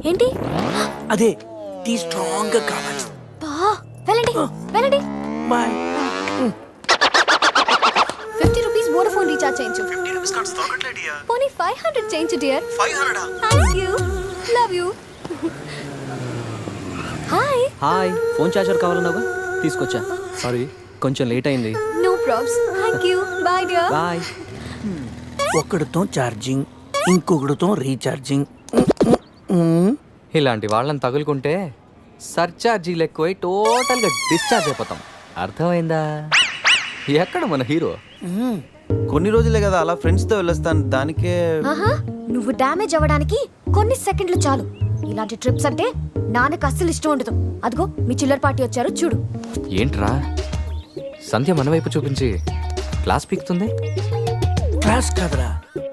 ఏంటి? అదే tea strong గా కావాలి. వెళ్ళండి వెళ్ళండి. బాయ్. 50 రూపీస్ వోడాఫోన్ రీఛార్జ్ చేయించు. 50 రూపీస్ కార్డ్స్ దొరకట్లేదు డియర్. పోనీ 500 చేయించు dear. 500. Thank you, love you. Hi. Hi, phone charger కావాలన్నావా? తీసుకొచ్చా. సారీ కొంచెం లేట్ అయింది. No probs. Thank you. Bye dear. Bye. ఒకడితో ఛార్జింగ్, ఇంకొకడితో రీఛార్జింగ్. ఇలాంటి వాళ్ళని తగులుకుంటే సర్చార్జీలు ఎక్కువై టోటల్గా డిశ్చార్జ్ అయిపోతాం. అర్థమైందా? ఎక్కడ మన హీరో? కొన్ని రోజులే కదా అలా ఫ్రెండ్స్తో వెళ్ళొస్తాను, దానికే. ఆహా, నువ్వు డ్యామేజ్ అవ్వడానికి కొన్ని సెకండ్లు చాలు. ఇలాంటి ట్రిప్స్ అంటే నాన్నకు అస్సలు ఇష్టం ఉండదు. అదిగో మీ చిల్లర పార్టీ వచ్చారు చూడు. ఏంట్రా సంధ్య మన వైపు చూపించి క్లాస్ పీకుతుంది? క్లాస్ కాదురా,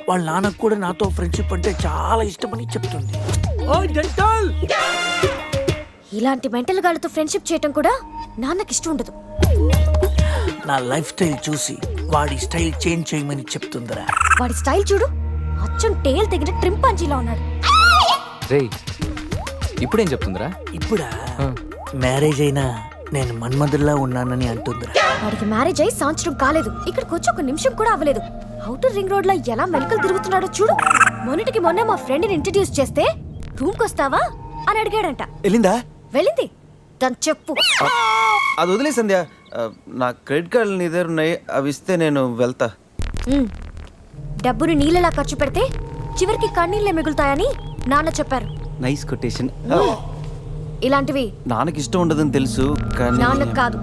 వాళ్ళ నాన్నకు కూడా నాతో ఫ్రెండ్షిప్ అంటే చాలా ఇష్టమని చెప్తుంది. ఇలాంటి మెంటల్ గాళ్ళతో ఫ్రెండ్షిప్ చేయటం కూడా నాన్నకి ఇష్టం ఉండదు. నా లైఫ్ స్టైల్ చూసి వాడి స్టైల్ చేంజ్ చేయమని చెప్తుందిరా. వాడి స్టైల్ చూడు, అచ్చం టేల్ తెగిన ట్రింపాంజీలా ఉన్నాడు. రేయ్ ఇప్పుడేం చెప్తుందిరా? ఇప్పుడా మ్యారేజ్ అయినా నేను మన్మధుల్లా ఉన్నానని అంటుందిరా. వాడికి మ్యారేజ్ అయి సంవత్సరం కాలేదు, ఇక్కడికి వచ్చి ఒక నిమిషం కూడా అవ్వలేదు. అవుటర్ రింగ్ రోడ్ లో ఎలా మెలకలు తిరుగుతున్నాడో చూడు. మొన్నటికి మొన్న మా ఫ్రెండ్ ని ఇంట్రడ్యూస్ చేస్తే రూమ్ కొస్తావా అని అడిగాడంట. వెళ్ళిందా? వెళ్ళింది. దాని చెప్పు. అది వదిలే సంధ్య, నా క్రెడిట్ కార్డులు నీ దగ్గర ఉన్నాయి, అవి ఇస్తే నేను వెళ్తా. డబ్బుని నీళ్ళలా ఖర్చు పెడితే చివరికి కన్నీళ్ళే మిగులుతాయని నాన్న చెప్పారు. Nice quotation. ఇలాంటివి నాన్నకి ఇష్టం ఉండదని తెలుసు కానీ. నాన్నకు కాదు,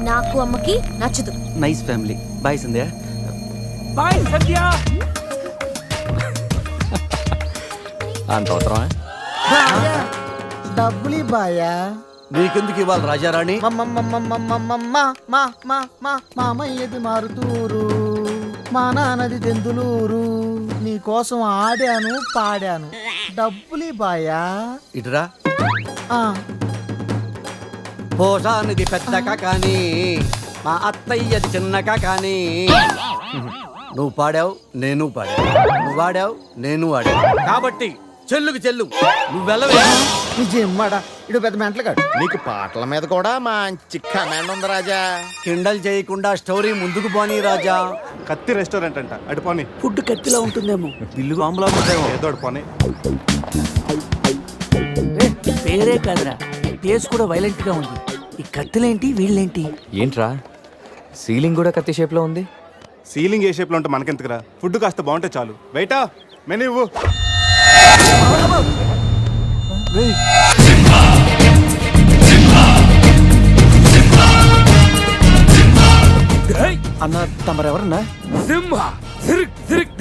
నాకు అమ్మకి నచ్చదు. Nice family. బాయ్ సంధ్య. బాయ్ సత్య. అంత అవసరమా? డబ్బులు బాయా. నీకెందుకు ఇవ్వాలి రాజారాణి? మామయ్యది మారుతూరు, మా నాన్నది దెందులూరు. నీ కోసం ఆడాను పాడాను, డబ్బులు బాయా. ఇటురా. పోషానిది పెద్దక కానీ మా అత్తయ్యది చిన్నక కానీ. నువ్వు పాడావు, నేను పాడావు. నువ్వు ఆడావు, నేను ఆడావు. కాబట్టి చెల్లుకి చెల్లు, నువ్వు వెళ్ళవే. నిజమ్మడా, ఇడు పెద్ద మెంటలు కాడు. నీకు పాటల మీద కూడా మంచి కమాండ్ ఉంది రాజా. కిండల్ చేయకుండా స్టోరీ ముందుకు పోనీ రాజా. కత్తి రెస్టారెంట్ అంట, అటు పోనీ. ఫుడ్ కత్తిలా ఉంటుందేమో. బిల్లు బాంబులా ఉంటాయేమో. ఏదో అటు పోనీ. పేరే కాదురా, ప్లేస్ కూడా వైలెంట్ గా ఉంది. ఈ కత్తులేంటి, వీళ్ళేంటి? ఏంట్రా సీలింగ్ కూడా కత్తి షేప్ లో ఉంది? సీలింగ్ ఏ షేప్ లో ఉంటే మనకెందుకురా, ఫుడ్ కాస్త బాగుంటే చాలు. వెయిటా మెనూ ఇవ్వు. అన్న తమరెవరన్నా? సింహ సిరిక్ సిరిక్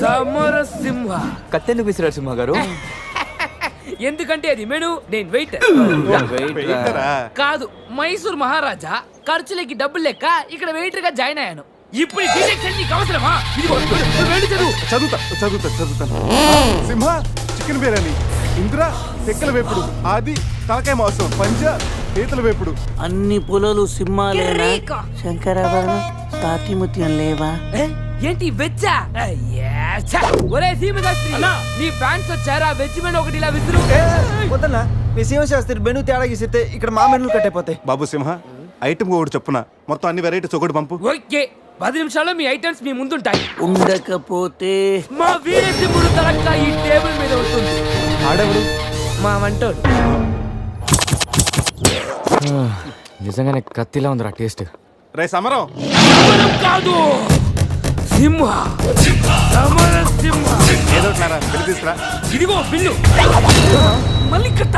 సమర సింహ. కత్తెందుకు విసిరారు సింహ గారు? ఎందుకంటే అది మెను, నేను వెయిటర్. వెయిటరా? కాదు, మైసూర్ మహారాజా ఖర్చులకి డబ్బులు లెక్క ఇక్కడ వెయిటర్ గా జాయిన్ అయ్యాను. ఇప్పుడు ఈ డిటెక్షన్ నీకు అవసరమా? ఇదిగో, నువ్వు వెళ్ళి చదువు. చదువుతాను. సింహ చికెన్ బిర్యానీ, ఇందిరా తెక్కల వేపుడు, ఆది తలకాయ మాంసం, పంజ పీతల వేపుడు. అన్ని పొలాలు సింహాలేనా? కిరీకా. శంకరాభరణ తాతిముత్యం లేవా? ఏంటి వెచ్చా? ఒరే సీమశాస్త్రి, నీ ఫ్యాన్స్ వచ్చారా? వెజ్ మెను ఒకటి ఇలా విసురు. వద్దన్నా, మీ శివశాస్త్రి మెనూ తేడా గీసితే ఇక్కడ మా మెనూలు కట్ అయిపోతాయి. బాబు సింహ, ఐటమ్ ఒకటి చెప్పున మొత్తం అన్ని వెరైటీస్ ఒకటి పంపు. ఓకే, 10 నిమిషాల్లో మీ ఐటమ్స్ మీ ముందుంటాయి. ఉండకపోతే మా వీరసింహుడు తలక్క ఈ టేబుల్ మీద ఉంటుంది. ఆడవుడు మా వంటోడు. నిజంగానే కత్తిలా ఉందిరా టేస్ట్. రే సమరం. సమరం కాదు, సింహ. సమర సింహ. ఏదో తీసుకురా. ఇదిగో బిల్లు. మళ్ళీ కట్ట.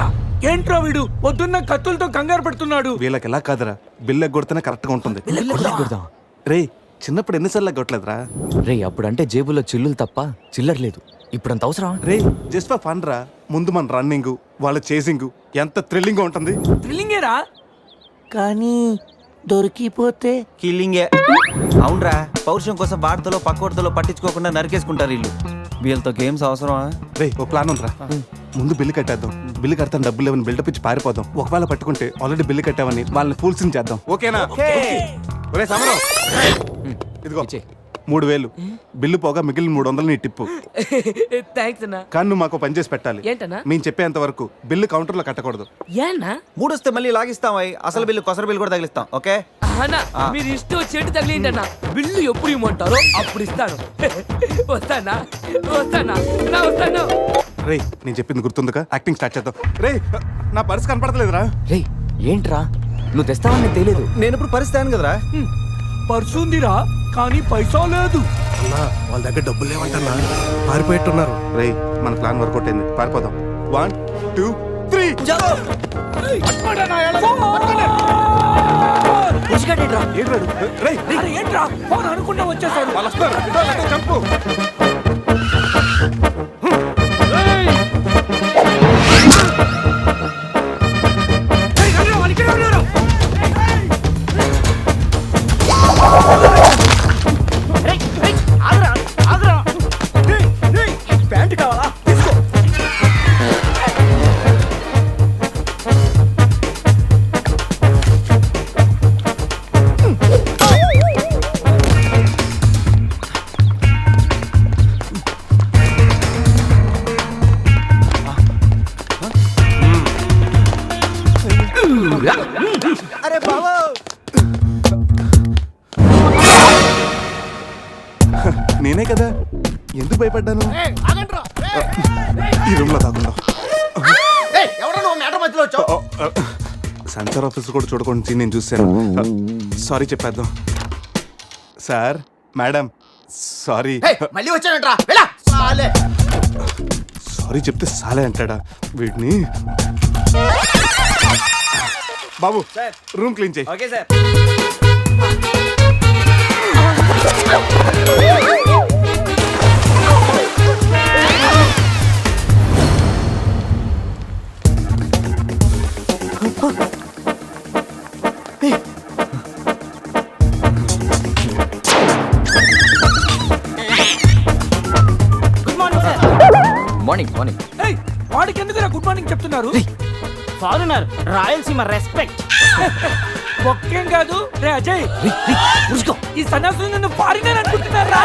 ఏంట్రా వీడు పొద్దున్న కత్తులతో కంగారు పడుతున్నాడు? వీళ్ళకి ఎలా కాదురా, బిల్లు ఎగ్గొడితేనే కరెక్ట్ గా ఉంటుంది. రే చిన్నప్పుడు ఎన్నిసార్లు ఎగ్గొట్టలేదురా? రే అప్పుడంటే జేబులో చిల్లులు తప్ప చిల్లర లేదు. ఇప్పుడంత అవసరం? రే జస్ట్ ఫర్ ఫన్ రా. ముందు మన రన్నింగ్, వాళ్ళ చేసింగ్ ఎంత థ్రిల్లింగ్ గా ఉంటుంది. థ్రిల్లింగేరా, కానీ దొరికిపోతే కిల్లింగే. అవునరా, పౌరుషం కోసం వార్తలో పక్కోడతలో పట్టించుకోకుండా నరికేసుకుంటారు వీళ్ళు. వీళ్ళతో గేమ్స్ అవసరమా? రే ఓ ప్లాన్ ఉందిరా. ముందు బిల్లు కట్టేద్దాం. బిల్లు కడతాను డబ్బులు లేవని బిల్డప్ ఇచ్చి పారిపోదాం. ఒకవేళ పట్టుకుంటే ఆల్రెడీ బిల్లు కట్టావని వాళ్ళని ఫూల్సింగ్ చేద్దాం. ఓకేనా? ఒరే సమరం, ఇదిగో 3000 బిల్లు పోగా మిగిలిన 300 నీ టిప్పు. థ్యాంక్స్ అన్నా. కానీ నువ్వు మాకు పని చేసి పెట్టాలి. ఏంటన్నా? మేము చెప్పేంత వరకు బిల్లు కౌంటర్లో కట్టకూడదు. ఏనా 3 వస్తే మళ్ళీ లాగిస్తాం అయ్యి. అసలు బిల్లు కొసర బిల్లు కూడా తగిలిస్తాం. ఓకే అన్నా మీరు ఇష్టం చెట్టు తగిలిండి అన్న. బిల్లు ఎప్పుడు ఇమ్మంటారో అప్పుడు ఇస్తాను. వస్తానా వస్తాను. రేయ్ నేను చెప్పింది గుర్తుందిగా? యాక్టింగ్ స్టార్ట్ చేద్దాం. రేయ్ నా పర్స్ కనపడతలేదురా. రే ఏంట్రా నువ్వు తెస్తావని తెలియదు. నేను ఇప్పుడు పరిస్థితి కదరా. పర్సుందిరా కానీ పైసా లేదు. వాళ్ళ దగ్గర డబ్బులు లేవంటన్నా, పారిపోయేట్టున్నారు. రేయ్ మన ప్లాన్ వర్కౌట్ అయింది, పారిపోదాం. 1 2 3 ఏంట్రా ఫోన్ అనుకుంటా వచ్చేసారు. వాళ్ళు వస్తారు. చంపు. అరే బాబు నేనే కదా, ఎందుకు భయపడ్డాను? ఈ రూమ్ లో కాకుండా సెన్సార్ ఆఫీసర్ కూడా చూడకుండా నేను చూశాను. సారీ చెప్పేద్దాం. Sir madam sorry. మళ్ళీ వచ్చానంట్రా. సారీ చెప్తే సాలే అంటాడా వీడిని? బాబు రూమ్ క్లీన్ చేయి. Okay sir. Morning morning. వాడికి ఎందుకు గుడ్ మార్నింగ్ చెప్తున్నారు? Foreigner Rayalaseema respect. ఒక్కేం కాదు రే అజయ్, ఈ సన్యాసులు నన్ను ఫారినర్ అనుకుంటున్నారా?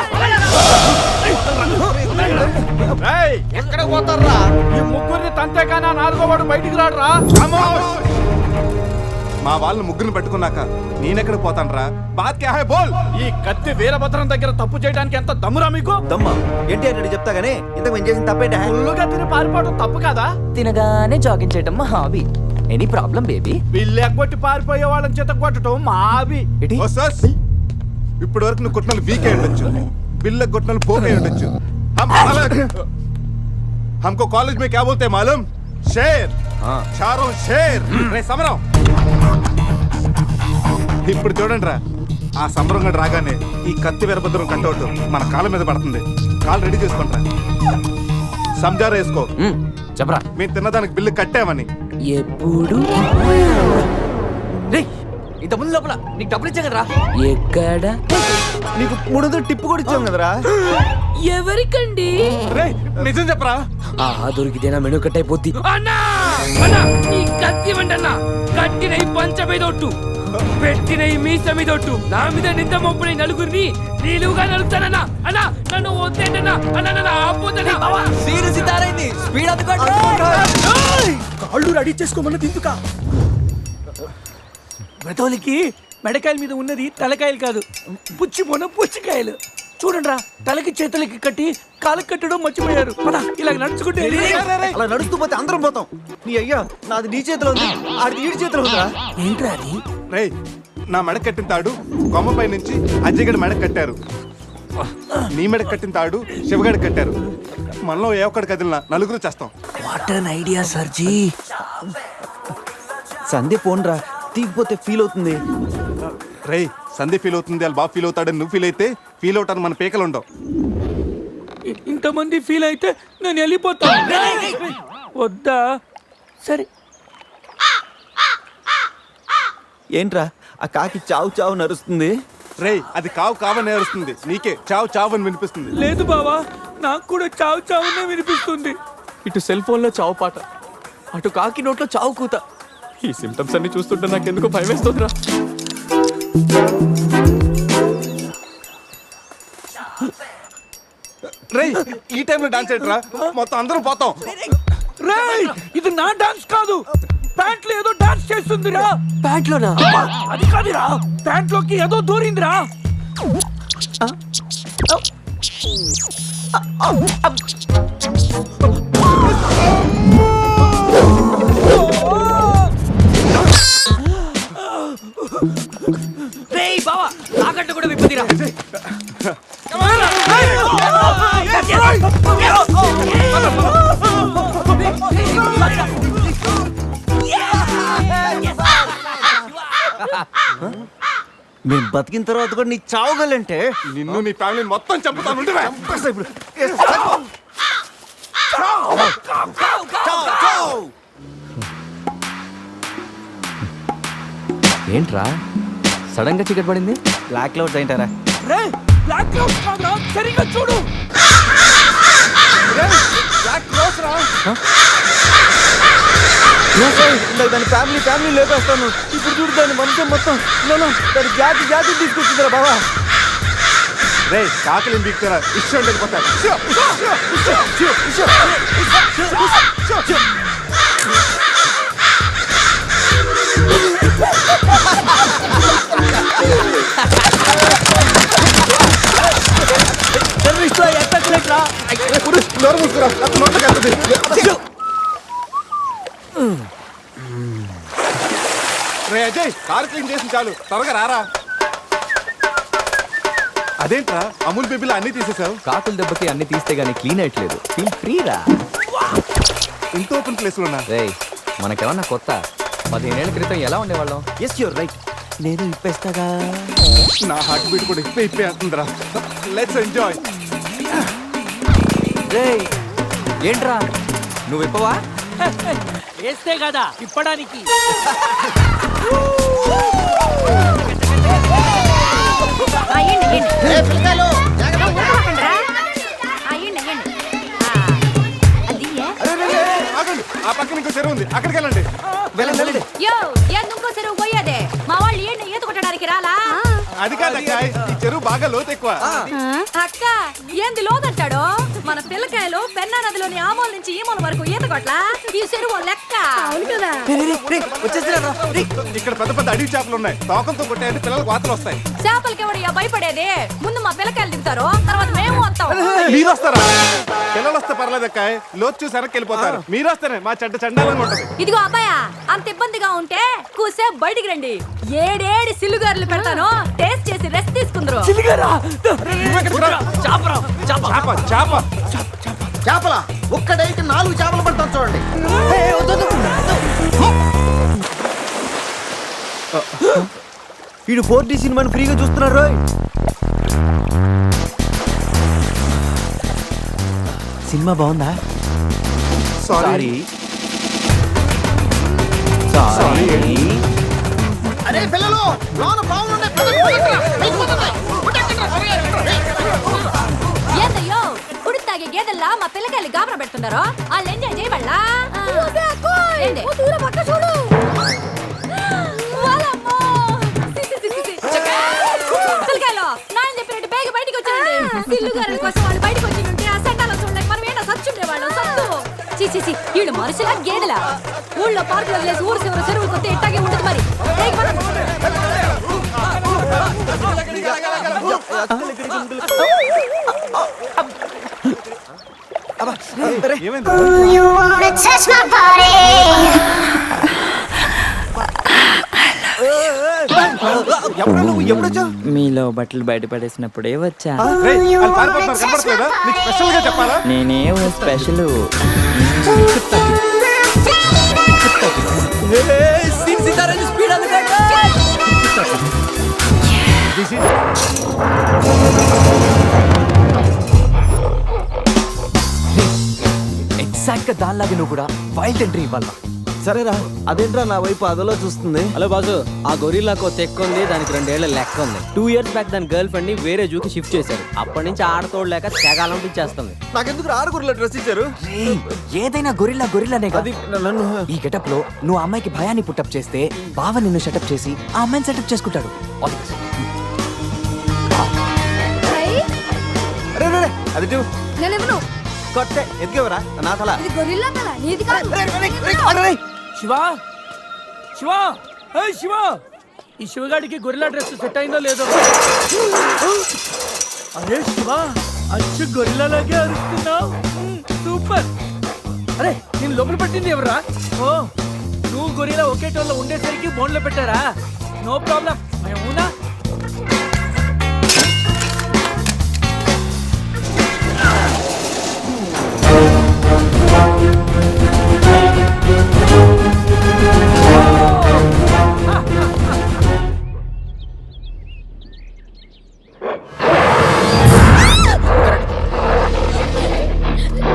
ఎక్కడ పోతారా? ఈ ముగ్గురిని తంతే కానా 4వ వాడు బయటికి రాడురా. మా వాళ్ళని ముగ్గురిని పెట్టుకున్నాక నేనెక్కడ పోతానరా? బాత్ క్యా హై బోల్. ఈ కత్తి వీరభద్రం దగ్గర తప్పు చేయడానికి ఎంత దమ్మురా మీకు? దమ్మా ఏంటి అని చెప్తా గానీ ఇంతకు మేము చేసిన తప్పేంటా? ఫుల్లుగా తిని పారిపోవడం తప్పు కదా? తినగానే జాగింగ్ చేయటం మా hobby. Any problem baby? Bill ఎగ్గొట్టి పారిపోయే వాళ్ళని చేత కొట్టడం మా హాబీ. ఓ సస్, ఇప్పటి వరకు నువ్వు కొట్టిన వీక్ అయి ఉండొచ్చు, బిల్ల కొట్టిన పోక్ అయి ఉండొచ్చు. हमको कॉलेज में क्या बोलते हैं मालूम? शेर. चारों शेर. రే సమరం. ఇప్పుడు చూడండి రా, ఆ సమరం గడు రాగానే ఈ కత్తి వీరభద్రం కట్టవుట్ మన కాళ్ళ మీద పడుతుంది. కాళ్ళు రెడీ చేసుకుంటా. సంజారా వేసుకో. చెప్పరా. మేము తిన్నదానికి బిల్లు కట్టామని. ఎప్పుడు ఇంత ముందు లోపల నీకు డబ్బులు ఇచ్చా కదరా. ఎక్కడ నీకు 300 టిప్పు కూడా ఇచ్చాం కదరా. ఎవరికండి? రే నిజం చెప్పరా. దొరికితేనా మెను కట్ అయిపోద్ది. అన్నా అన్నా నీ కత్తి ఇవ్వండన్నా. కట్టిన ఈ పంచ మీదొట్టు, పెట్టిన ఈ మీస మీదొట్టు, నా మీద నింద మోపున ఈ నలుగురిని నీలుగా నలుపుతానన్నా. అన్నా నన్ను వద్దేంటన్నా. అన్నా నన్ను ఆపోతన్నా. స్పీడ్ కాళ్ళు రెడీ చేసుకోమన్నది ఎందుకా? బ్రతోలికి మెడకాయల మీద ఉన్నది తలకాయలు కాదు, పుచ్చికాయలు. చూడండిరా, తలకి చేతులకి కట్టి కాళ్ళకి కట్టడం మర్చిపోయారు. పద ఇలా నడుచుకుంటే. అలా నడుస్తూ పోతే అందరం పోతాం. నీ అయ్యా నాది నీ చేతిలో ఉంది, ఆడిది ఈడి చేతిలో ఉందిరా. ఏంట్రా అది? రే నా మెడ కట్టిన తాడు కొమ్మపై నుంచి అజ్జగడి మెడ కట్టారు. నీ మెడ కట్టిన తాడు శివగడి కట్టారు. మనలో ఏ ఒక్కడి కదిలినా నలుగురు చేస్తాం. వాట్ అన్ ఐడియా సర్జీ. సంధ్య పోన్రా, తీగిపోతే ఫీల్ అవుతుంది. రే సంధ్య ఫీల్ అవుతుంది, వాళ్ళు బాగా ఫీల్ అవుతాడని నువ్వు ఫీల్ అయితే ఫీల్ అవుతాను మన పేకలు ఉండవు. ఇంతమంది ఫీల్ అయితే నేను వెళ్ళిపోతా. వద్దా? సరే. ఏంట్రా ఆ కాకి చావు చావు నరుస్తుంది? రే అది కావు కావని నేరుస్తుంది, నీకే చావు చావు అని వినిపిస్తుంది. లేదు బావా, నాకు కూడా చావు చావునే వినిపిస్తుంది. ఇటు సెల్ ఫోన్ లో చావు పాట, అటు కాకి నోట్లో చావు కూత. ఈ సిమ్టమ్స్ అన్ని చూస్తుంటే నాకెందుకో భయం వేస్తుందిరా. రే ఈ టైంలో డాన్స్ ఏంట్రా మొత్తం అందరం పోతాం. రేయ్ ఇది నా డాన్స్ కాదు, ప్యాంట్ లో ఏదో డాన్స్ చేస్తుందిరా. ప్యాంట్లోనా? అది కాదురా, ప్యాంట్ లోకి ఏదో దూరిందిరా. రేయ్ బావా తాకట్టు కూడా విప్పదిరా. మేము బతికిన తర్వాత కూడా నీ చావుగలంటే నిన్ను నీ ఫ్యామిలీ మొత్తం చంపుతాను. ఉండురా. ఏంట్రా సడన్ గా చీకటి పడింది? బ్లాక్ క్లౌడ్స్ ఏంటారా? రేయ్ బ్లాక్ క్లౌడ్స్ కాదురా, సరిగ్గా చూడు. బ్లాక్ క్లోజ్ రా. దాని ఫ్యామిలీ లేపేస్తాను. ఇప్పుడు చూడు దాని వంశం మొత్తం దాని జాతి తీసుకొచ్చిందిరా బావా. రే కాకలి బీక్తారా ఇష్టం వెళ్ళిపోతారు. నోరు మూసుకురా, నోట్లోకి వెళ్తుంది. రే అజయ్ కార్ క్లీన్ చేసి చాలు, త్వరగా రారా. అదేంట్రా అమూల్ బేబీలో అన్ని తీసేసావు? కాకుల దెబ్బకి అన్ని తీస్తే గానీ క్లీన్ అయ్యట్లేదు. ఫీల్ ఫ్రీ రా. ఇంత ఓపెన్ ప్లేస్ లో ఉన్నా. రేయ్ మనకేమన్నా కొత్త? 15 ఏళ్ల క్రితం ఎలా ఉండేవాళ్ళం? Yes your right. నేను ఇప్పేస్తాగా. నా హార్ట్ బీట్ కూడా ఇప్పే అవుతుందిరా. Let's enjoy. రేయ్ ఏంట్రా నువ్వు ఇప్పవా? వేస్తే కదా ఇప్పడానికి. ఏ పిల్లలు ఆగండి, ఆ పక్కన ఇంకో చెరువు ఉంది, అక్కడికి వెళ్ళండి. వెళ్ళండి. ఇంకో చెరువు పోయేదే మా వాళ్ళు ఏంటి ఈత కొట్టడానికి రాలా? అది కాదక్క, ఈ చెరువు బాగా లోతు ఎక్కువ. అక్క ఏంది లోదంటాడు? మన పిల్లకాయలు పెన్నా నదిలోని ఆ మూల నుంచి ఈ మూల వరకు ఈత కొట్లా. ఈ చెరువు లెక్క. అవును కదా. ఇక్కడ పెద్ద పెద్ద అడవి చేపలు ఉన్నాయి, తోకంతో కొట్టాయంటే పిల్లలకు వాతలు వస్తాయి. చేపలకి ఎవరు భయపడేది? ముందు మా పిల్లకాయలు దిగుతారు, తర్వాత మేము వస్తాం. మీరు వస్తారా? పిల్లలు వస్తే పర్లేదక్క, లోతు చూసి వెనక్కి వెళ్ళిపోతారు. మీరు వస్తేనే మా చెడ్డ చండాలంగా ఉంటది. ఇదిగో అబ్బాయా, అంత ఇబ్బందిగా ఉంటే కూసేపు బయటికి రండి. 7 సిల్లుగారులు పెడతాను, టేస్ట్ చేసి రెస్ట్ తీసుకుందరు. చేపల ఒక్కడైతే 4 చేపలు పడతాను చూడండి. వీడు 4D సినిమాని ఫ్రీగా చూస్తున్నారు. సినిమా బాగుందా? సారీ. అరే పిల్లలు లోన బాగుండే ఏందయ్యో ఉడి తాగే గేదెల్లా మా పిల్లకాయలు గాబరా పెడుతున్నారు. వాళ్ళు ఎంజాయ్ చేయబడలా? పిల్లకాయలు నాయన చెప్పినట్టు బేగ బయటికి వచ్చారండి. సిల్లుగారుల కోసం వాళ్ళు బయటకు వచ్చి ఉంటే ఆ సండాలో చూడలేక మనం ఏంటో సచ్చుండేవాళ్ళం. సత్తు చీచి వీళ్ళు మనుషులా గేదెలా? ఊళ్ళో పార్కులు వదిలేసి ఊరు చివరి చెరువులు కొత్త ఇట్టాగే ఉంటుంది మరి. ఏమైంది? మీలో బట్టలు బయట పడేసినప్పుడే వచ్చా. రేయ్, వాళ్ళు పారిపోతున్నారు, కనపడట్లేదా? నీకు స్పెషల్ గా చెప్పాలా? నేనేమో స్పెషల్. ఎగ్జాక్ట్ గా దానిలాగే నువ్వు కూడా వైల్డ్ ఎంట్రీ ఇవ్వాలా? సరేరా, అదేంట్రా నా వైపు అదలో చూస్తుంది? హలో బాసు, ఆ గొరిల్లాకో తెక్క ఉంది, దానికి 2 ఏళ్ల లెక్క ఉంది. 2 years బ్యాక్ దాని గర్ల్ ఫ్రెండ్ ని వేరే జూకి షిఫ్ట్ చేశారు. అప్పటి నుంచి ఆడతోడలేక తెగాలంపించేస్తుంది. నాకెందుకు 6 గొర్రెల డ్రెస్ ఇచ్చారు? ఏదైనా గొరిల్లానే అది నన్ను ఈ గెటప్ లో నువ్వు ఆ అమ్మాయికి భయాన్ని పుట్టప్ చేస్తే బావ నిన్ను సెటప్ చేసి ఆ అమ్మాయిని సెటప్ చేసుకుంటాడు. All the best. అరే అది నేను ఇవ్వను. కొట్టే ఎదిగేవరా నా తల ఇది గొరిల్లా తల, నీది కాదు. శివ శివ ఏయ్ శివ, ఈ శివగాడికి గొరిల్లా డ్రెస్ సెట్ అయిందో లేదో. అరే శివ, అచ్చు గొరిల్లాలాగే అరుస్తున్నావు. సూపర్. అరే నేను లోపల పట్టింది ఎవరా? ఓ, నువ్వు గొరిల్లా ఒకే టోన్లో ఉండేసరికి బోన్లో పెట్టారా? నో ప్రాబ్లం, అవునా?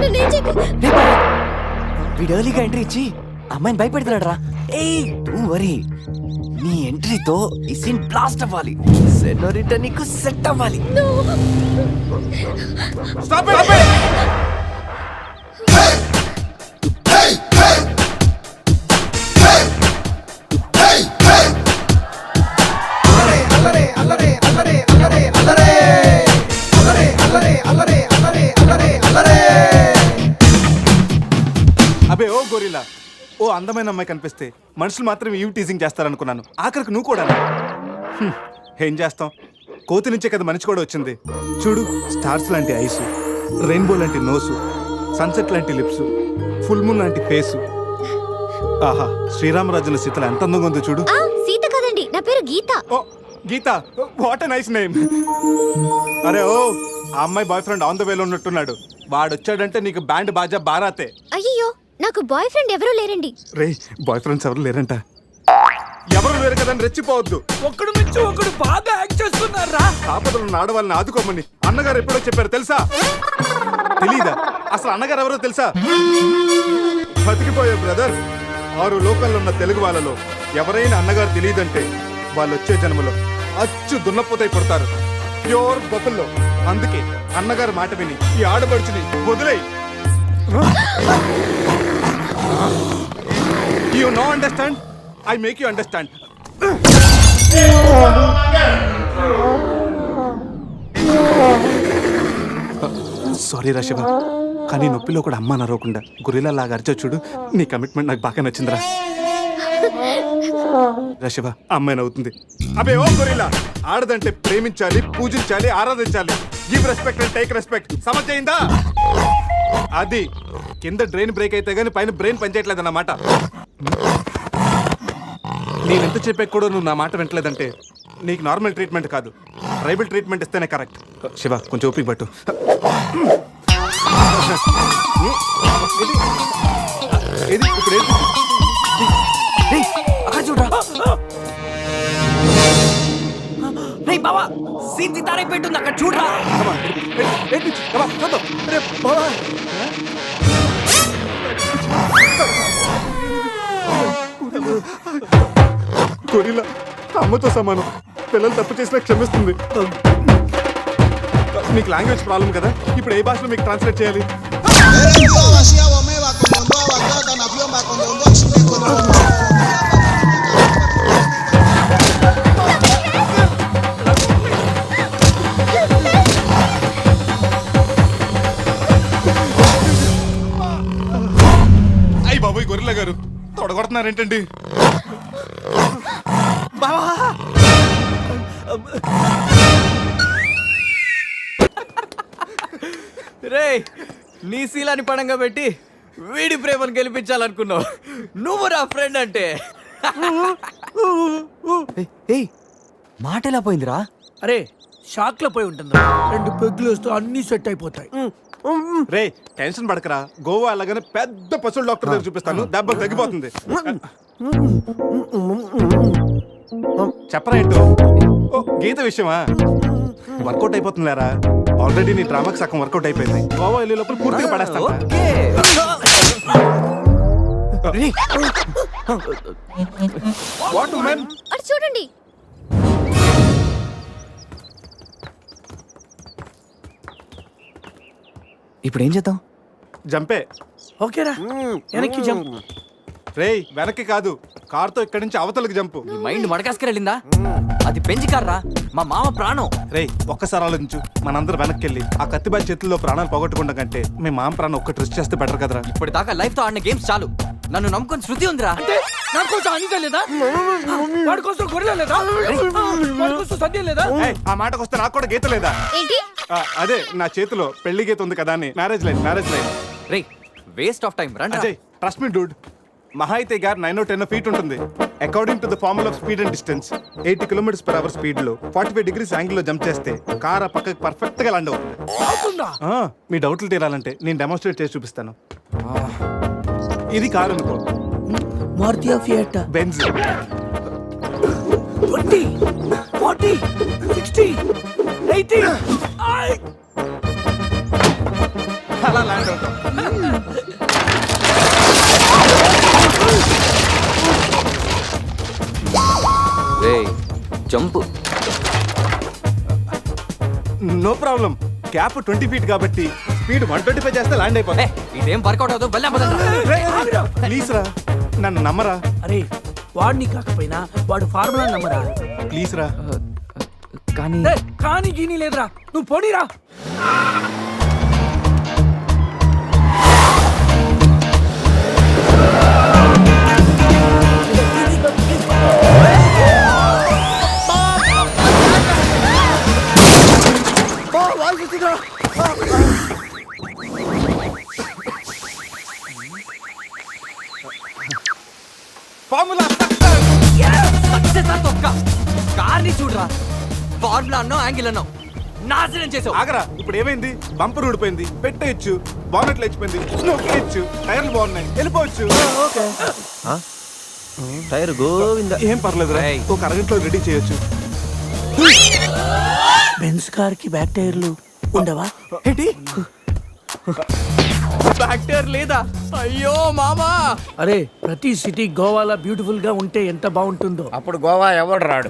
నేనేం చేయకు. వీడు ఎర్లీగా ఎంట్రీ ఇచ్చి అమ్మాయిని భయపెడుతున్నాడు రా. ఏయ్ డోంట్ వరీ, నీ ఎంట్రీతో ఈ సీన్ బ్లాస్ట్ అవ్వాలి. సెనోరిటా నీకు సెట్ అవ్వాలి. Stop it. అబే ఓ గొరిల్లా, ఓ అందమైన అమ్మాయి కనిపిస్తే మనుషులు మాత్రం ఈవ్ టీజింగ్ చేస్తారనుకున్నాను. ఆఖరికి నువ్వు కూడా. ఏం చేస్తాం, కోతి నుంచే కదా మనిషి కూడా వచ్చింది. చూడు, స్టార్స్ లాంటి ఐసు, రెయిన్బో లాంటి నోసు, సన్సెట్ లాంటి లిప్స్, ఫుల్ మూన్ లాంటి ఫేసు. ఆహా, శ్రీరామరాజుల సీతలు ఎంత అందంగా ఉందో చూడు. సీత కదండి, నా పేరు గీత. ఓ గీత, వాట్ ఎ నైస్ నేమ్. అరే ఓ, ఆ అమ్మాయి బాయ్ ఫ్రెండ్ ఆన్ ద వేలో ఉన్నట్టున్నాడు. వాడు వచ్చాడంటే నీకు బ్యాండ్ బాజా బారాతే. అయ్యో, నాకు బాయ్ ఫ్రెండ్ ఎవరూ లేరండి. రే, బాయ్ ఫ్రెండ్స్ ఎవరు లేరంట. ఎవరు లేరు కదా అని రెచ్చిపోవద్దు. ఒకడు మించి ఒకడు బాగా యాక్ట్ చేస్తున్నారా? ఆపదలు ఉన్న ఆడవాళ్ళని ఆదుకోమని అన్నగారు ఎప్పుడో చెప్పారు తెలుసా? తెలీదా? అసలు అన్నగారు ఎవరో తెలుసా? బతికిపోయే బ్రదర్. 6 లోకల్లో ఉన్న తెలుగు వాళ్ళలో ఎవరైనా అన్నగారు తెలియదంటే వాళ్ళు వచ్చే జన్మలో అచ్చు దున్నపోతై పుడతారు. ప్యూర్ బఫల్లో. అందుకే అన్నగారు మాట విని ఈ ఆడబడుచుని వదిలేయి. You know understand? I make you understand. Sorry రా శివ, కానీ నొప్పిలో కూడా అమ్మ నరవకుండా గురిలా లాగా అరిచో చూడు. నీ కమిట్మెంట్ నాకు బాగా నచ్చిందిరా. రా శివ, అమ్మాయి నవ్వుతుంది. అబే ఓ గొరిలా, ఆడదంటే ప్రేమించాలి, పూజించాలి, ఆరాధించాలి. Give respect and take respect. సమర్థమైందా? అది కింద డ్రైన్ బ్రేక్ అయితే గానీ పైన బ్రెయిన్ పనిచేయట్లేదు అన్నమాట. నేనెంత చెప్పే కూడా నువ్వు నా మాట వింటలేదంటే నీకు నార్మల్ ట్రీట్మెంట్ కాదు, ట్రైబల్ ట్రీట్మెంట్ ఇస్తేనే కరెక్ట్. శివ, కొంచెం ఓపిక పట్టు. ఇది ఇప్పుడు ఏంటి? అక్కడ చూడరా. రేయ్ బావా, సీన్ తారే పెట్టుంది అక్కడ చూడరా. గొరిల్లా అమ్మతో సమానం. పిల్లలు తప్పు చేసినా క్షమిస్తుంది. మీకు లాంగ్వేజ్ ప్రాబ్లం కదా, ఇప్పుడు ఏ భాషలో మీకు ట్రాన్స్లేట్ చేయాలి? అయ్యి బాబోయ్, గొరిల్లా గారు తొడగొడుతున్నారేంటండి? రే, నీ శీలాన్ని పడంగా పెట్టి వీడి ప్రేమను గెలిపించాలనుకున్నావు. నువ్వు నా ఫ్రెండ్ అంటే. ఏయ్ మాట ఎలా పోయిందిరా? అరే షాక్ లో పోయి ఉంటుంది. 2 పెగ్గులు వస్తూ అన్ని సెట్ అయిపోతాయి. రే, టెన్షన్ పడకరా. గోవా అలాగనే పెద్ద పశువుల డాక్టర్ దగ్గర చూపిస్తాను, దెబ్బ తగ్గిపోతుంది. చెప్పరా ఏంటో? ఓ గీత విషయమా? వర్కౌట్ అయిపోతుంది లేరా. ఆల్రెడీ నీ డ్రామాకి సగం వర్కౌట్ అయిపోయింది. గోవా వెళ్ళే లోపల పూర్తిగా పడేస్తాను. What women? అటు చూడండి. ఇప్పుడు ఏం చేద్దాం? జంపే. ఓకేరా, వెనక్కి జంప్. రేయ్ వెనక్కి కాదు, కార్తో ఇక్కడి నుంచి అవతలకి జంపు. నీ మైండ్ మడకాసుకెళ్ళిందా? అది పెంచి కార్రా, మా మామ ప్రాణం. రేయ్ ఒక్కసారి ఆలోచించు, మనందరం వెనక్కి వెళ్ళి ఆ కత్తిబాయి చేతుల్లో ప్రాణాలు పోగొట్టుకుంటాం కంటే మీ మామ ప్రాణం ఒక్కటి రిస్క్ చేస్తే బెటర్ కదరా. ఇప్పటిదాకా లైఫ్ తో ఆడిన గేమ్స్ చాలు. నన్ను నమ్ముకొని శృతి ఉందిరా. నా కోసం అనిత లేదా? వాడి కోసం గొర్రెల లేదా? వాడి కోసం సద్య లేదా? ఏయ్, ఆ మాటకు వస్తే నాకు కూడా గీత లేదా? ఏంటి? అదే నా చేతిలో పెళ్లి గీత ఉంది కదా అని. Marriage line. Ray waste of time రండి. అజయ్ ట్రస్ట్ మీ డూడ్, మహా అయితే గారు 9 or 10 feet ఉంటుంది. According to the formula of speed and distance 80 km/h speed లో 45 degrees యాంగిల్ లో జంప్ చేస్తే కార్ ఆ పక్కకి పర్ఫెక్ట్ గా ల్యాండ్ అవుతుంది. మీ డౌట్లు తీరాలంటే నేను డెమోన్స్ట్రేట్ చేసి చూపిస్తాను. ఇది కారు అనుకో, మారుతి ఫియట్, బెంజ్. 20, 40, 60, 80. అలా ల్యాండ్ అవుతాం. రే jump. No problem, gap 20 feet కాబట్టి స్పీడ్ 125 చేస్తే ల్యాండ్ అయిపోతా. ఇదేం వర్కౌట్ అవుతుంది. ప్లీజ్ రా, నన్ను నమ్మరా. అరే వాడిని కాకపోయినా వాడు ఫార్ములా నమ్మరా. ప్లీజ్ రా. కానీ కానీ గీని లేదురా, నువ్వు పోనీరా. ఫార్ములా కార్ని చూడరా, ఫార్ములా అన్నావు, యాంగిల్ అన్నావు, నాశనం చేసావు. ఆగరా, ఇప్పుడు ఏమైంది? బంపర్ ఊడిపోయింది, పెట్టేయచ్చు, బానెట్లు లేచిపోయింది, నొక్కేయచ్చు, టైర్లు బాగున్నాయి, వెళ్ళిపోవచ్చు. టైర్ గోవింద. ఏం పర్లేదురా, ఒక అరగంటలో రెడీ చేయొచ్చు. బెంజ్ కార్ కి బ్యాక్ టైర్లు ఉండవా? ఏంటి బ్యాక్ టైర్ లేదా? అయ్యో మామా. అరే ప్రతి సిటీ గోవాలో బ్యూటిఫుల్ గా ఉంటే ఎంత బాగుంటుందో. అప్పుడు గోవా ఎవడు రాడు.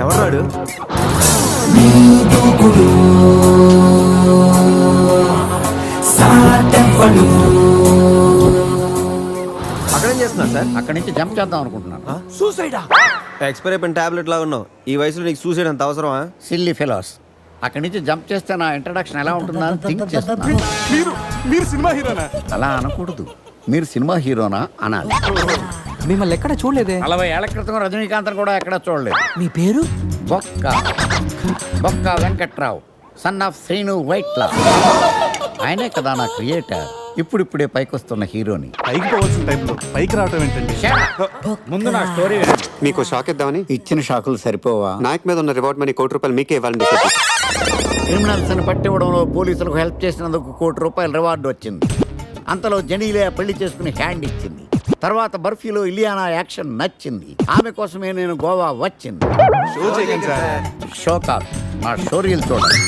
ఎవరు రాడు? అక్కడేం చేస్తున్నా సార్? అక్కడి నుంచి జంప్ చేద్దాం అనుకుంటున్నాను. సూసైడా? ఎక్స్పైర్ అయిపోయిన టాబ్లెట్ లాగా ఉన్నావు. ఈ వయసులో నీకు చూసేది అంత అవసరమా? Silly fellows. అక్కడి నుంచి జంప్ చేస్తే నా ఇంట్రడక్షన్ ఎలా ఉంటుందా అని థింక్ చేస్తున్నాను. మీరు సినిమా హీరోనా? అలా అనకూడదు, మీరు సినిమా హీరోనా అనాలి. మిమ్మల్ని ఎక్కడ చూడలేదే. 40 ఏళ్ల క్రితం రజనీకాంత్ కూడా ఎక్కడ చూడలేదు. మీ పేరు? బొక్క వెంకట్రావు, సన్ ఆఫ్ శ్రీను వైట్లా. ఆయనే కదా నా క్రియేటర్. ఇప్పుడిప్పుడే పైకొస్తున్న హీరోని. పైకి పోవాల్సిన టైంలో పైకి రావటం ఏంటండి? ముందు నా స్టోరీ వినండి. మీకు షాక్ ఇద్దామని. ఇచ్చిన షాకులు సరిపోవా? నాయక్ మీద ఉన్న రివార్డ్ మనీ ₹1 మీకే ఇవ్వాలని డిసైడ్ చేశాను. క్రిమినల్స్ ని పట్టివ్వడంలో పోలీసులకు హెల్ప్ చేసినందుకు ₹1 రివార్డు వచ్చింది. అంతలో జనీలే పెళ్లి చేసుకుని హ్యాండ్ ఇచ్చింది. తర్వాత బర్ఫీలో ఇలియానా యాక్షన్ నచ్చింది. ఆమె కోసమే నేను గోవా వచ్చింది. షో చేయకండి సార్. షో కాదు, నా స్టోరీలు చూడండి.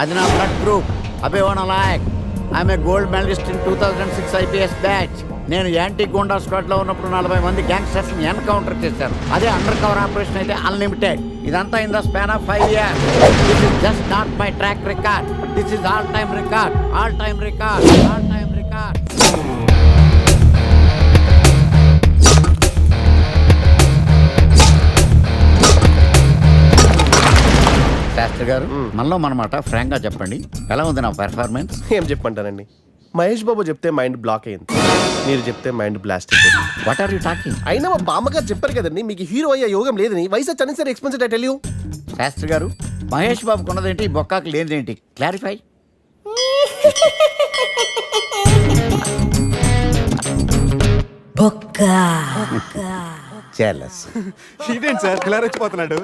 అది నా బ్లడ్ గ్రూప్, అభివన లాయక్. ఆమె gold medalist in 2006 IPS batch. నేను యాంటీ గోండా స్క్వాడ్ లో ఉన్నప్పుడు 40 మంది గ్యాంగ్స్టర్స్ ని ఎన్కౌంటర్ చేశారు. అదే అండర్ కవర్ ఆపరేషన్ అయితే అన్లిమిటెడ్. ఇదంతా in the span of 5 years. This is just not my track record, this is all time record. Shastri garu, మనలో మనమాట ఫ్రాంక్ గా చెప్పండి, ఎలా ఉంది నా పెర్ఫార్మెన్స్? ఏం చెప్పంటానండి, మహేష్ బాబు చెప్తే మైండ్ బ్లాక్ అయింది, మీరు చెప్తే మైండ్ బ్లాస్ట్ అయిపోయింది. What are you talking? అయినా మా బామ్మగారు చెప్పారు కదండి మీకు హీరో అయ్యే యోగం లేదని. వయసు వచ్చని sir experienced I tell you. Shastri garu, Mahesh బాబుకు ఉన్నదేంటి, బొక్కాకి లేనిదేంటి? క్లారిఫై. జెలస్. ఇదేంటి సార్ ఇలా రెచ్చిపోతున్నాడు?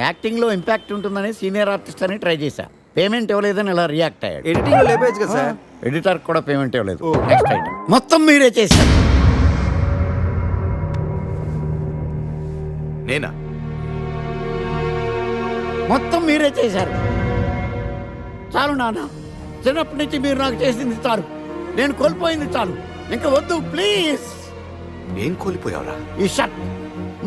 యాక్టింగ్ లో ఇంపాక్ట్ ఉంటుందని సీనియర్ ఆర్టిస్ట్ అని ట్రై చేశా. పేమెంట్ ఇవ్వలేదని ఇలా రియాక్ట్ అయ్యాడు. ఎడిటింగ్ లో లేపేయచ్చు కదా సార్. ఎడిటర్ కూడా పేమెంట్ ఇవ్వలేదు. నెక్స్ట్ ఐటమ్ మొత్తం మీరే చేశారు. నేనా? మొత్తం మీరే చేశారు. చాలు నాన్న, చిన్నప్పటి నుంచి మీరు నాకు చేసింది చాలు, నేను కోల్పోయింది చాలు, ఇంకా వద్దు ప్లీజ్. ఏం కోల్పోయావురా? ఈ షర్ట్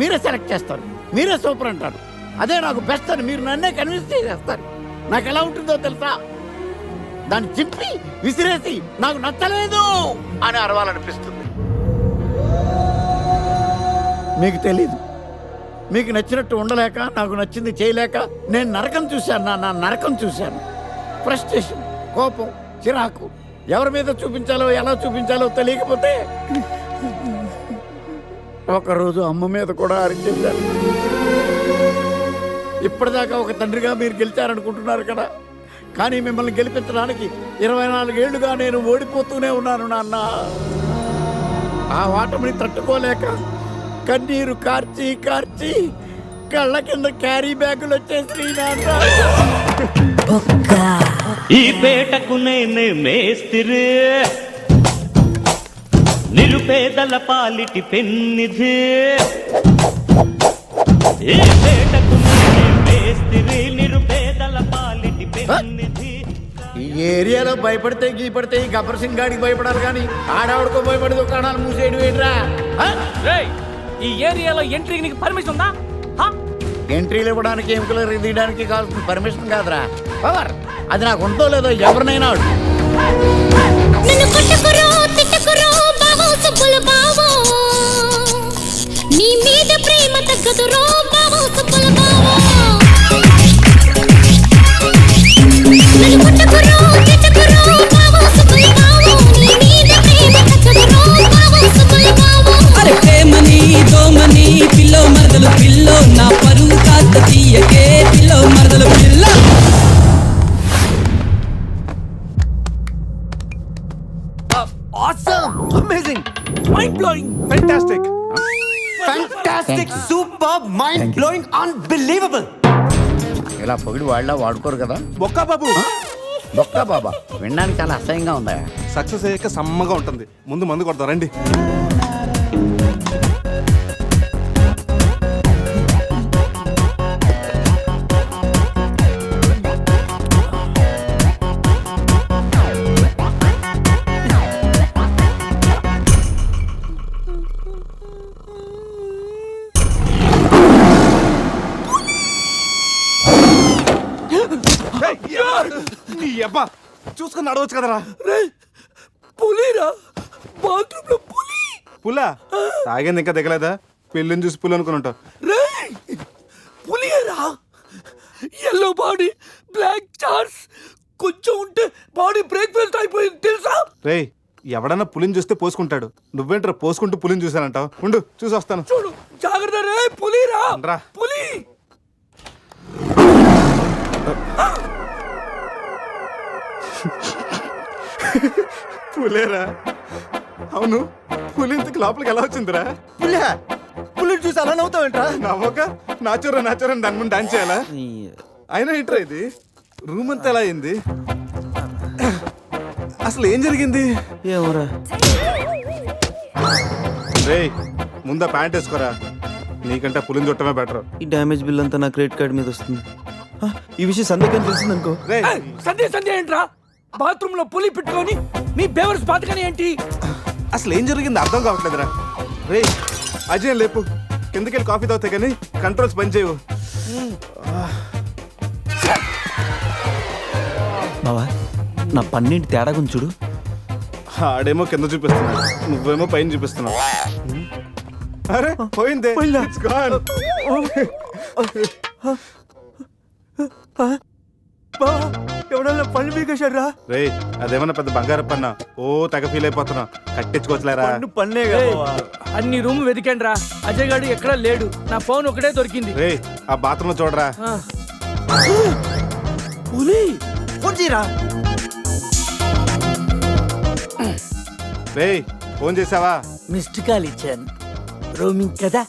మీరే సెలెక్ట్ చేస్తారు, మీరే సూపర్ అంటారు. అదే నాకు బెస్ట్ అని మీరు నన్నే కన్విన్స్ చేసేస్తారు. నాకు ఎలా ఉంటుందో తెలుసా? దాన్ని చింపి విసిరేసి నాకు నచ్చలేదు అని అరవాలనిపిస్తుంది. మీకు తెలీదు, మీకు నచ్చినట్టు ఉండలేక, నాకు నచ్చింది చేయలేక నేను నరకం చూశాను. నా నరకం చూశాను. ఫ్రస్ట్రేషన్, కోపం, చిరాకు, ఎవరి మీద చూపించాలో ఎలా చూపించాలో తెలియకపోతే ఒకరోజు అమ్మ మీద కూడా అరిచేశాను. ఇప్పటిదాకా ఒక తండ్రిగా మీరు గెలిచారనుకుంటున్నారు కదా, కానీ మిమ్మల్ని గెలిపించడానికి 24 ఏళ్లుగా నేను ఓడిపోతూనే ఉన్నాను నాన్న. ఆ ఓటమిని తట్టుకోలేక కన్నీరు కార్చి కార్చి కళ్ళ కింద క్యారీ బ్యాగులు వచ్చేసి నాన్న. ఈ పేటకు నేనే మేస్తిరి, నిరుపేదల పాలిటి పెన్నిధి. ఈ పేటకు నేనే మేస్తిరి, నిరుపేదల పాలిటి పెన్నిధి. ఈ ఏరియాలో భయపడితే గీపడితే ఈ గబ్బర్ సింగ్ గాడికి భయపడాలి, కానీ ఆడవాడికో భయపడి దుకాణాలు మూసేయడం ఏంట్రా? ఈ ఏరియాలో ఎంట్రీకి నీకు పర్మిషన్ ఉందా? ఎంట్రీలు ఇవ్వడానికి, ఎముకలు తీయడానికి కావాల్సిన పర్మిషన్ కాదురా, పవర్. అది నాకు ఉందో లేదో ఎవరినైనా అడుగు. నీ మీద ప్రేమ తగ్గదు రో బావో సుబ్బుల బావో. నన్ను కొట్టకురో తిట్టకురో బావో సుబ్బుల బావో. నీ మీద ప్రేమ తగ్గదు రో బావో సుబ్బుల బావో. అరే ప్రేమని దోమని పిల్లో మరదలు పిల్లో, నా పరువు కాస్త తీయకే పిల్లో మరదలు పిల్ల. Awesome! Amazing! Mind-blowing! Fantastic! Fantastic! Superb! Mind-blowing! Unbelievable! ఇలా పొగిడి వాళ్ళ వాడుకోరు కదా. బొక్కా బాబు, బొక్క బాబా వినడానికి చాలా అసహ్యంగా ఉందా? సక్సెస్ అయ్యాక సమ్మగా ఉంటుంది. ముందు మందు కొడతాం రండి. నీ అబ్బా చూసుకుని నడవచ్చు కదరా. పులిరా, బాత్రూంలో పులి. పులా తాగింది ఇంకా దిగలేదా? పెళ్ళిని చూసి పులి అనుకుని ఉంటావు. పులిరా, ఎల్లో బాడీ, బ్లాక్ చార్స్, కొంచెం ఉంటే బాడీ బ్రేక్ఫాస్ట్ అయిపోయింది తెలుసా? రేయ్, ఎవడన్నా పులిని చూస్తే పోసుకుంటాడు. నువ్వేంట్రా పోసుకుంటూ పులిని చూసానంటావు? ఉండు చూసి వస్తాను. చూడు జాగ్రత్త రే, పులిరా, రా. పులి. పులేరా? అవును, పులి ఇంతకు లోపలికి ఎలా వచ్చిందిరా? పులిని చూసి అలా నవ్వుతావేంట్రా? నవ్వక నాచురా నాచురా దాని ముందు డాన్స్ చేయాలా? అయినా ఏంట్రా ఇది? రూమ్ అంతా ఎలా అయింది? అసలు ఏం జరిగింది? ఏమోరా. రేయ్, ముందా ప్యాంట్ వేసుకోరా. నీకంటే పులిని చుట్టమే బెటర్. ఈ డ్యామేజ్ బిల్ అంతా నా క్రెడిట్ కార్డ్ మీద వస్తుంది. ఈ విషయం సందేహం తెలిసింది అనుకో. సంధ్య ఏంట్రా? బాత్రూమ్ లో పులి పెట్టుకొని మీ బేవర్స్ బాతకని ఏంటి? అసలు ఏం జరిగింది అర్థం కావట్లేదురా. రే అజయ్ లేపు, కిందకెళ్ళి కాఫీ తాగుతాయి కానీ కంట్రోల్స్ పని చేయవు. బావా, నా పన్నెండు తేడా గురించి చూడు. ఆడేమో కింద చూపిస్తున్నాడు, నువ్వేమో పైన చూపిస్తున్నావు. అరే పోయిందే. It's gone. ఎవడన్నా పళ్ళు పీకేశారా? రే అదేమన్నా పెద్ద బంగారం పన్నా? ఓ తెగ ఫీల్ అయిపోతున్నా. కట్టించుకోవచ్చులేరా? పన్నే అన్ని రూమ్ వెతికండి రా, అజయ్ గారు ఎక్కడా లేడు. నా ఫోన్ ఒకటే దొరికింది. రే ఆ బాత్రూమ్ లో చూడరా. పులి ఫోన్ చేయరా. రే ఫోన్ చేసావా? మిస్డ్ కాల్ ఇచ్చాను, రోమింగ్ కదా.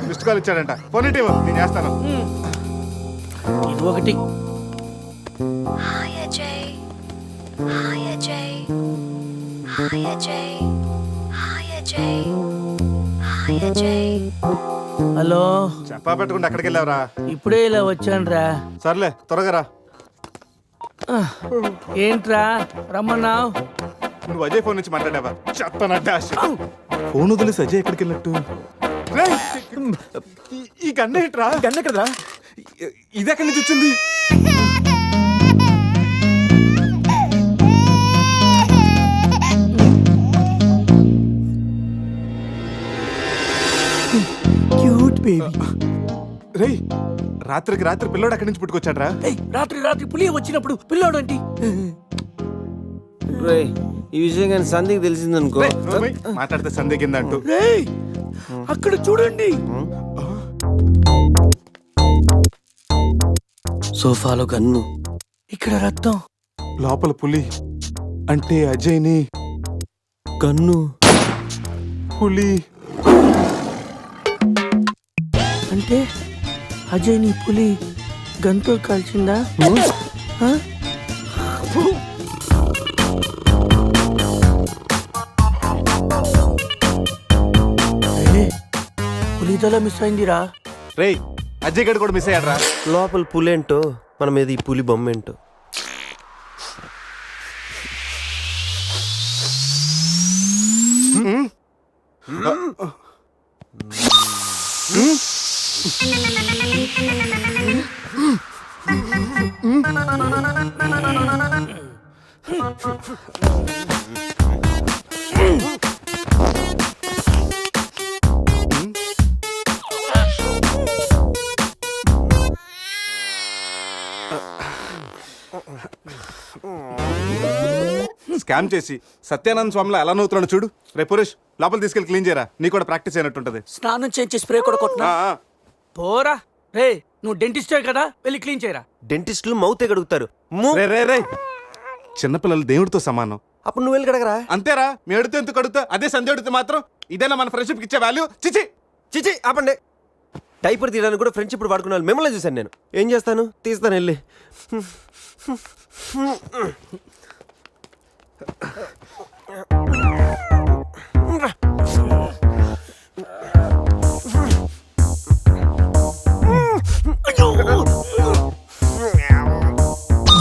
మిస్డ్ కాల్ ఇచ్చాడంట. ఫోన్ ఇటీవ్, నేను చేస్తాను. ఇది ఒకటి. Hi Ajay. Hi Ajay. Hi Ajay. Hi Ajay. Hi Ajay. Hello, చెప్పా పెట్టుకుంటే ఎక్కడికి వెళ్ళావురా? ఇప్పుడే ఇలా వచ్చాను రా. సర్లే త్వరగా రా. ఏంట్రా రమ్మన్నావు? నువ్వు అజయ్ ఫోన్ నుంచి మాట్లాడావా? చెప్తానంటే ఫోన్ వదిలేసి అజయ్ ఎక్కడికి వెళ్ళట్టు? ఈ గన్న ఏంట్రా? గన్న కదరా? ఇది ఎక్కడి నుంచి వచ్చింది? రాత్రికి రాత్రి పిల్లోడు అక్కడి నుంచి పుట్టుకొచ్చాడ్రా. రాత్రి రాత్రి పులి వచ్చినప్పుడు పిల్లోడు అంటే ఈ విషయం కానీ సంధికి తెలిసిందనుకో. రేయ్, నువ్వు పోయి మాట్లాడితే సందేహిందంటూ. అక్కడ చూడండి. సోఫాలో గన్ను, ఇక్కడ రక్తం. లోపల పులి అంటే అజయ్ని గన్ను, పులి అంటే అజయ్ నీ పులి గంతో కాల్చిందా? ఆ? పులితల మిస్ అయిందిరా. రేయ్ అజయ్ గడు కూడా మిస్ అయ్యాడ్రా. లోపల పులేంటో మన మీద ఈ పులి బొమ్మ ఏంటో. స్కామ్ చేసి సత్యానంద స్వామిలో ఎలా నవ్వుతున్నాడు చూడు. రే పురేష్ లోపల తీసుకెళ్ళి క్లీన్ చేయరా, నీ కూడా ప్రాక్టీస్ అయినట్టుంటది. స్నానం చేయించి స్ప్రే కూడా కొట్టినా పోరా. రే నువ్వు డెంటిస్టే కదా, వెళ్ళి క్లీన్ చేయరా. డెంటిస్టులు మౌత్ గడుగుతారు. రే రే రే చిన్నపిల్లలు దేవుడితో సమానం. అప్పుడు నువ్వు వెళ్ళి కడగరా. అంతేరా, మీ అడితే ఎందుకు అడుగుతా, అదే సంధ్య అడిగితే మాత్రం ఇదేనా మన ఫ్రెండ్షిప్ ఇచ్చే వాల్యూ? చిచి చిచి ఆపండి. డైపర్ తీయడానికి కూడా ఫ్రెండ్షిప్ ఇప్పుడు వాడుకున్నాను. మిమ్మల్ని చూశాను నేను. ఏం చేస్తాను, తీస్తాను వెళ్ళి.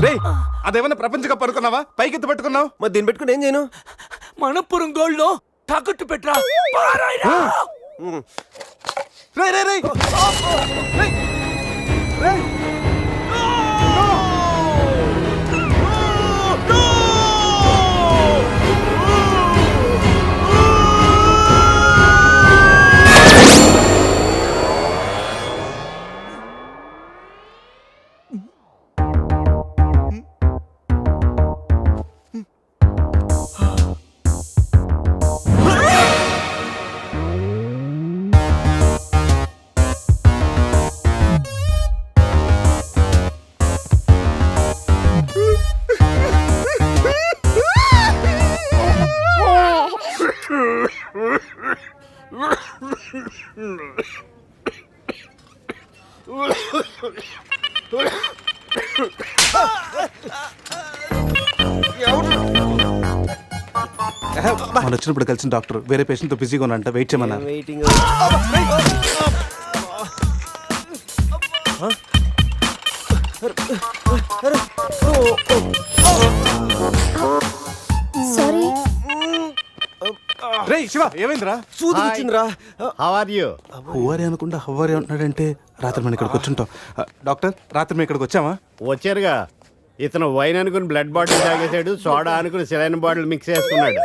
రేయ్ అదేమన్నా ప్రపంచ కప్ అనుకున్నావా? పైకి ఎత్తు పెట్టుకున్నావు. మరి దీన్ని పెట్టుకుని ఏం చేయను? మనపురం గోల్డ్ లో తాకట్టు పెట్టరా. రేయ్ రేయ్ రేయ్ రేయ్ రేయ్ మనం వచ్చినప్పుడు కలిసిన డాక్టర్ వేరే పేషెంట్ తో బిజీగా ఉన్నంట, వెయిట్ చేయమన్నారు. వెయిటింగ్. సారీ. రేయ్ శివ ఏమైందిరా? సూది వచ్చిందిరా. How are you? హువారి అనుకుంటా హువారి అంటున్నాడంటే రాత్రి మనం ఇక్కడికి వచ్చుంటాం. డాక్టర్ రాత్రి మేము ఇక్కడికి వచ్చామా? వచ్చారుగా. ఇతను వైన్ అనుకుని బ్లడ్ బాటిల్ తాగేశాడు, సోడా అనుకుని సెలైన్ బాటిల్ మిక్స్ చేసుకున్నాడు.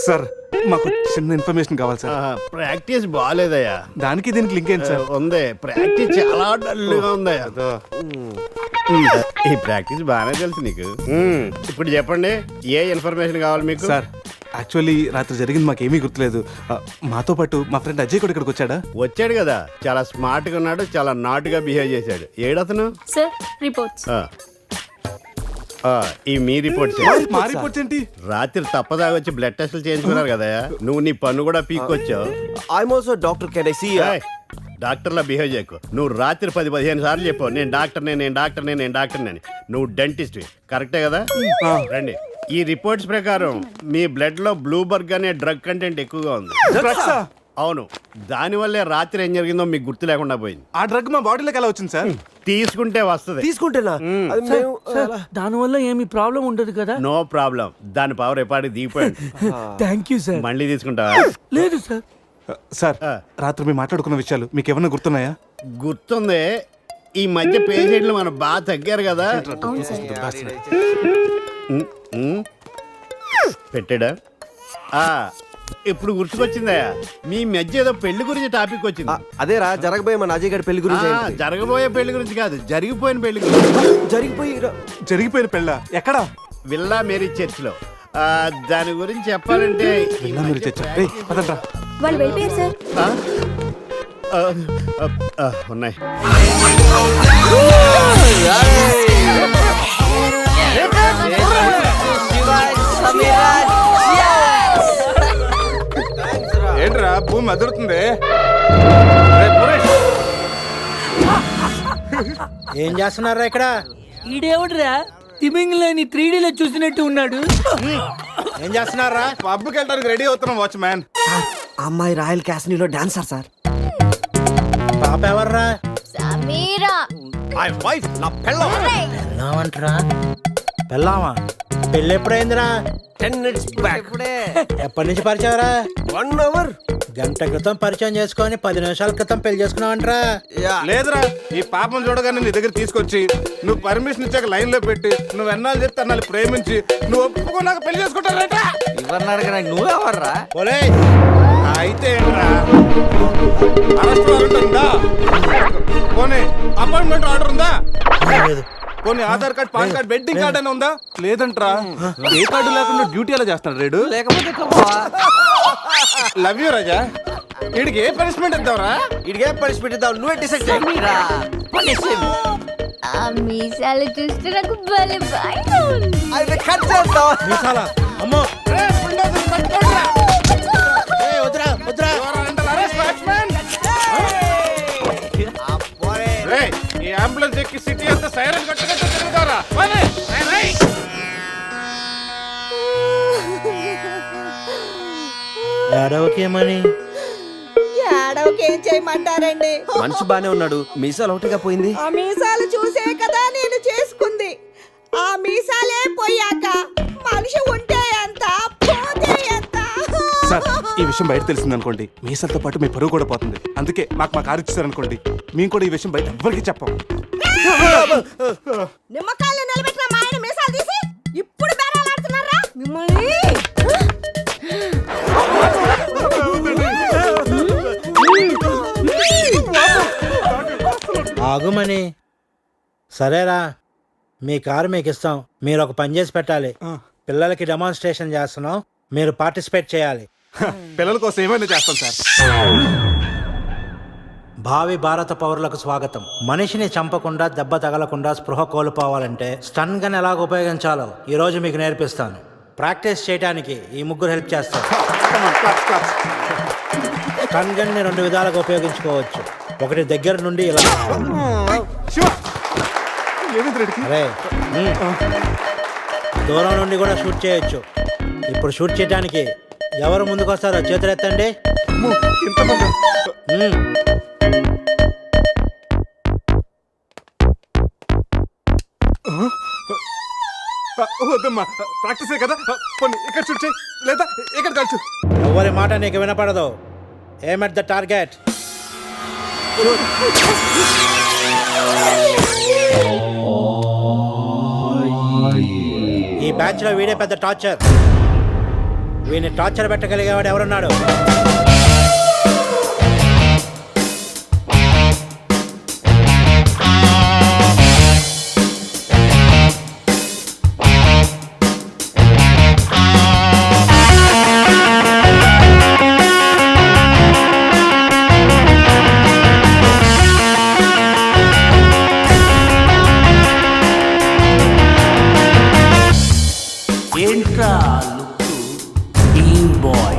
సార్ మాకు చిన్న ఇన్ఫర్మేషన్ కావాలి సార్. ప్రాక్టీస్ బాగాలేదయ్యా. దానికి దీనికి లింక్ ఏంటి సార్? ఉంది, ప్రాక్టీస్ చాలా డల్గా ఉందయ్యా. ఈ ప్రాక్టీస్ బాగానే తెలుసు నీకు. ఇప్పుడు చెప్పండి, ఏ ఇన్ఫర్మేషన్ కావాలి మీకు? సార్ యాక్చువల్లీ రాత్రి జరిగింది మాకేమీ గుర్తులేదు. మాతో పాటు మా ఫ్రెండ్ అజయ్ కూడా ఇక్కడికి వచ్చాడా? వచ్చాడు కదా, చాలా స్మార్ట్ గా ఉన్నాడు, చాలా నాటుగా బిహేవ్ చేశాడు. ఏడతను? Sir reports. ఈ మీ రిపోర్ట్స్. మా రిపోర్ట్స్ ఏంటి? రాత్రి తప్పదాగా వచ్చి బ్లడ్ టెస్టులు చేయించుకున్నారు కదా, నువ్వు నీ పన్ను కూడా పీక్కొచ్చావు. I'm also doctor. Can I see? డాక్టర్లా బిహేవ్ చేయకు. నువ్వు రాత్రి 10-15 సార్లు చెప్పావు నేను డాక్టర్నే, నేను డాక్టర్నే, నేను డాక్టర్నే అని. నువ్వు డెంటిస్ట్ కరెక్టే కదా? రండి. ఈ రిపోర్ట్స్ ప్రకారం మీ బ్లడ్ లో బ్లూబర్గ్ అనే డ్రగ్ కంటెంట్ ఎక్కువగా ఉంది. అవును, దానివల్లే రాత్రి ఏం జరిగిందో మీకు గుర్తు లేకుండా పోయింది. ఆ డ్రగ్ మా బాడీలోకి ఎలా వచ్చింది సార్? తీసుకుంటే వస్తుంది. తీసుకుంటేనా? దానివల్ల ఏమి ప్రాబ్లం ఉండదు కదా? No problem. దాని పవర్ ఎప్పటికి దిగిపోయింది. Thank you sir. మళ్ళీ తీసుకుంటావా? లేదు సార్. సార్ రాత్రి మేము మాట్లాడుకున్న విషయాలు మీకు ఏమైనా గుర్తున్నాయా? గుర్తుంది. ఈ మధ్య పేషెంట్లు మనం బాగా తగ్గారు కదా. పెట్టాడా? ఇప్పుడు గుర్తుకొచ్చిందయ్యా మీ మధ్య ఏదో పెళ్లి గురించి టాపిక్ వచ్చింది. అదేరా జరగబోయే మన అజయ్ గారి పెళ్లి గురించి ఏంటి? జరగబోయే పెళ్లి గురించి కాదు, జరిగిపోయిన పెళ్లి గురించి. జరిగిపోయిన పెళ్ళ ఎక్కడా? విల్లా మేరీ చర్చ్ లో. దాని గురించి చెప్పాలంటే ఈ విల్లా మేరీ చర్చ్. మధ్య ఏయ్, పదండ్రా. వాళ్ళు వెళ్ళిపోయారు సార్. ఉన్నాయి. ఏంట్రా భూమి అదురుతుంది? ఏం చేస్తున్నారా ఇక్కడ? ఈడేవుడ్రా తిమింగ్లని 3Dలో చూసినట్టు ఉన్నాడు. ఏం చేస్తున్నారా? పబ్కి వెళ్ళడానికి రెడీ అవుతున్నాం వాచ్మ్యాన్. అమ్మాయి రాయల్ క్యాసినీలో డాన్సర్ సార్. పాప ఎవర్రా? సమీరా. పెళ్ళామంటరా? పెళ్ళామా? పెళ్ళి ఎప్పుడైందిరా? 10 minutes back. ఎప్పటి నుంచి పరిచయంరా? 1 hour. గంట క్రితం పరిచయం చేసుకొని 10 నిమిషాల క్రితం పెళ్లి చేసుకున్నావంటరా? లేదురా, ఈ పాపం చూడగానే నీ దగ్గర తీసుకొచ్చి నువ్వు పర్మిషన్ ఇచ్చాక లైన్ లో పెట్టి నువ్వు ఎన్నాళ్ళు చెప్తే అన్నాళ్ళు ప్రేమించి నువ్వు ఒప్పుకున్నాక పెళ్లి చేసుకుంటారట. ఎవరిని అడగరా నువ్వెవర్రా? పోలే అయితే ఏంట్రా? అరెస్ట్ వారెంట్ ఉందా? పోనీ అపాయింట్మెంట్ ఆర్డర్ ఉందా? పోనీ Aadhaar card, pan card, wedding card అని ఉందా? లేదంట్రా. ఏ కార్డు లేకుండా డ్యూటీ ఎలా చేస్తాడు రేడు? లేకపోతే ఎట్లా బావా? లవ్ యూ రాజా. వీడికి ఏ పనిష్మెంట్ ఇద్దాంరా? ఇడిగే పనిష్మెంట్ ఇద్దాం, నువ్వే డిసైడ్ చేయి. ఆ మీసాలు చూస్తే నాకు భలే భయంగా ఉంది. అయితే కట్ చేద్దాం. మీసాలా? అమ్మో రేయ్, bulldozer పట్టుకోండిరా. వద్దురా వద్దురా. You are under arrest, watchman. రేయ్, ఈ అంబులెన్స్ ఎక్కి సిటీ అంతా సైరన్ కట్టుకుంటూ తిరుగుతారా? పోనీ, రేయ్, రేయ్. ఏడవకేమని? ఏం చేయమంటారండి? మనిషి బానే ఉన్నాడు, మీసాలు ఒకటిగా పోయింది. ఆ మీసాలు చూసే కదా నేను చేసుకుంది. ఆ మీసాలే పోయాక మనిషి ఉంటే ఎంత, పోతే ఎంత? సార్, ఈ విషయం బయట తెలిసిందనుకోండి మీసలతో పాటు మీ పరువు కూడా పోతుంది. అందుకే మా కారు ఇచ్చారనుకోండి మేము కూడా ఈ విషయం బయట ఎవ్వరికి చెప్పం. నిమ్మకాయలు నిలబెట్టిన మా ఆయన మీసాలు తీసి ఇప్పుడు బేరాలాడుతున్నారా మిమ్మల్ని? ఆగుమని. సరేరా, మీ కారు మీకు ఇస్తాం. మీరు ఒక పని చేసి పెట్టాలి. పిల్లలకి డెమాన్స్ట్రేషన్ చేస్తున్నాం, మీరు పార్టిసిపేట్ చేయాలి. పిల్లల కోసం ఏమైనా చేస్తాం సార్. భావి భారత పౌరులకు స్వాగతం. మనిషిని చంపకుండా, దెబ్బ తగలకుండా స్పృహ కోల్పోవాలంటే స్టన్ గన్ ఎలాగ ఉపయోగించాలో ఈ రోజు మీకు నేర్పిస్తాను. ప్రాక్టీస్ చేయడానికి ఈ ముగ్గురు హెల్ప్ చేస్తారు. స్టన్ గన్ ని 2 విధాలుగా ఉపయోగించుకోవచ్చు. ఒకటి దగ్గర నుండి ఇలా. అరే, దూరం నుండి కూడా షూట్ చేయొచ్చు. ఇప్పుడు షూట్ చేయడానికి ఎవరు ముందుకు వస్తారో చేతులు ఎత్తండి. వద్దమ్మా, ప్రాక్టీసే కదా. పోనీ ఇక్కడ షూట్ చేయి, లేదా ఇక్కడ కాల్చు. ఎవరి మాట నీకు వినపడదు. ఏమ్ ఎట్ ద టార్గెట్. ఈ బ్యాచ్ లో వీడే పెద్ద టార్చర్. వీడిని టార్చర్ పెట్టగలిగేవాడు ఎవరున్నాడు? ఏంట్రా టీమ్ బాయ్.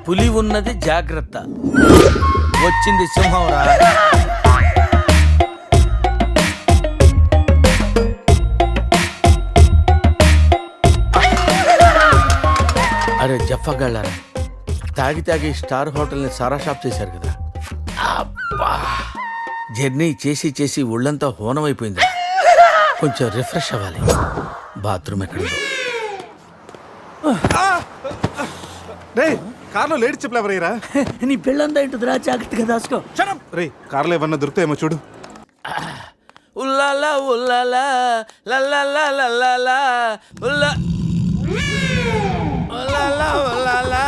పులి ఉన్నది జాగ్రత్త, వచ్చింది సింహం రా. ఫగళ్ళారా తాగి తాగి స్టార్ హోటల్ని సారా షాప్ చేశారు కదా. అబ్బా జర్నీ చేసి చేసి ఒళ్ళంతా హోనమైపోయింది. కొంచెం రిఫ్రెష్ అవ్వాలి. బాత్రూమ్ ఎక్కడుందో. రే కార్లో లేడీ చెప్పులు ఎవరయ్యరా? నీ పెళ్ళంతా ఇంటుందిరా, జాగ్రత్తగా దాచుకో. రే కార్లో ఏమన్నా దొరుకుతాయేమో చూడు. ఉల్లాలా ఉల్లాలా లల్లాలా లల్లాలా ఉల్లా ఉల్లాలా ఉల్లాలా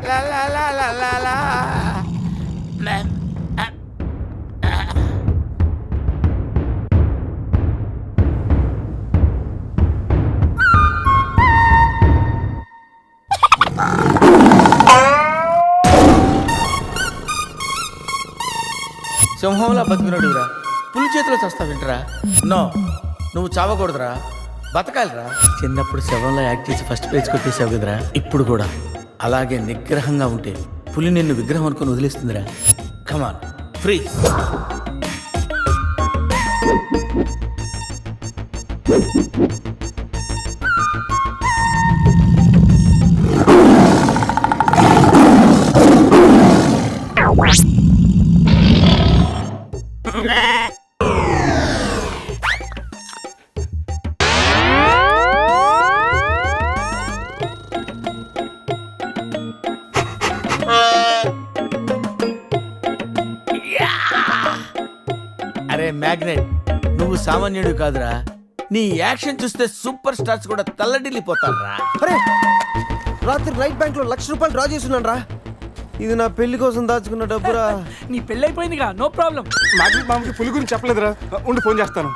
లల్లాలా లల్లాలా. సింహంలా బతికినడురా, పులి చేతిలో చస్తావింటరా? నో, నువ్వు చావకూడదురా, బతకాలిరా. చిన్నప్పుడు శవంలో యాక్ట్ చేసి ఫస్ట్ పేజ్ కొట్టేసావు కదరా, ఇప్పుడు కూడా అలాగే నిగ్రహంగా ఉంటే పులి నిన్ను విగ్రహం అనుకుని వదిలేస్తుందిరా. Come on free. అరే మ్యాగ్నెట్, నువ్వు సామాన్యుడు కాదురా. నీ యాక్షన్ చూస్తే సూపర్ స్టార్స్ కూడా తల్లడిల్లిపోతారా. అరే రాత్రి రైట్ బ్యాంక్ లో ₹1,00,000 డ్రా చేస్తున్నాను రా. ఇది నా పెళ్లి కోసం దాచుకున్న డబ్బురా. నీ పెళ్ళి అయిపోయిందిగా, నో ప్రాబ్లం. మ్యాగ్నెట్ మామకి పులి గురించి చెప్పలేదురా. ఉండి ఫోన్ చేస్తాను.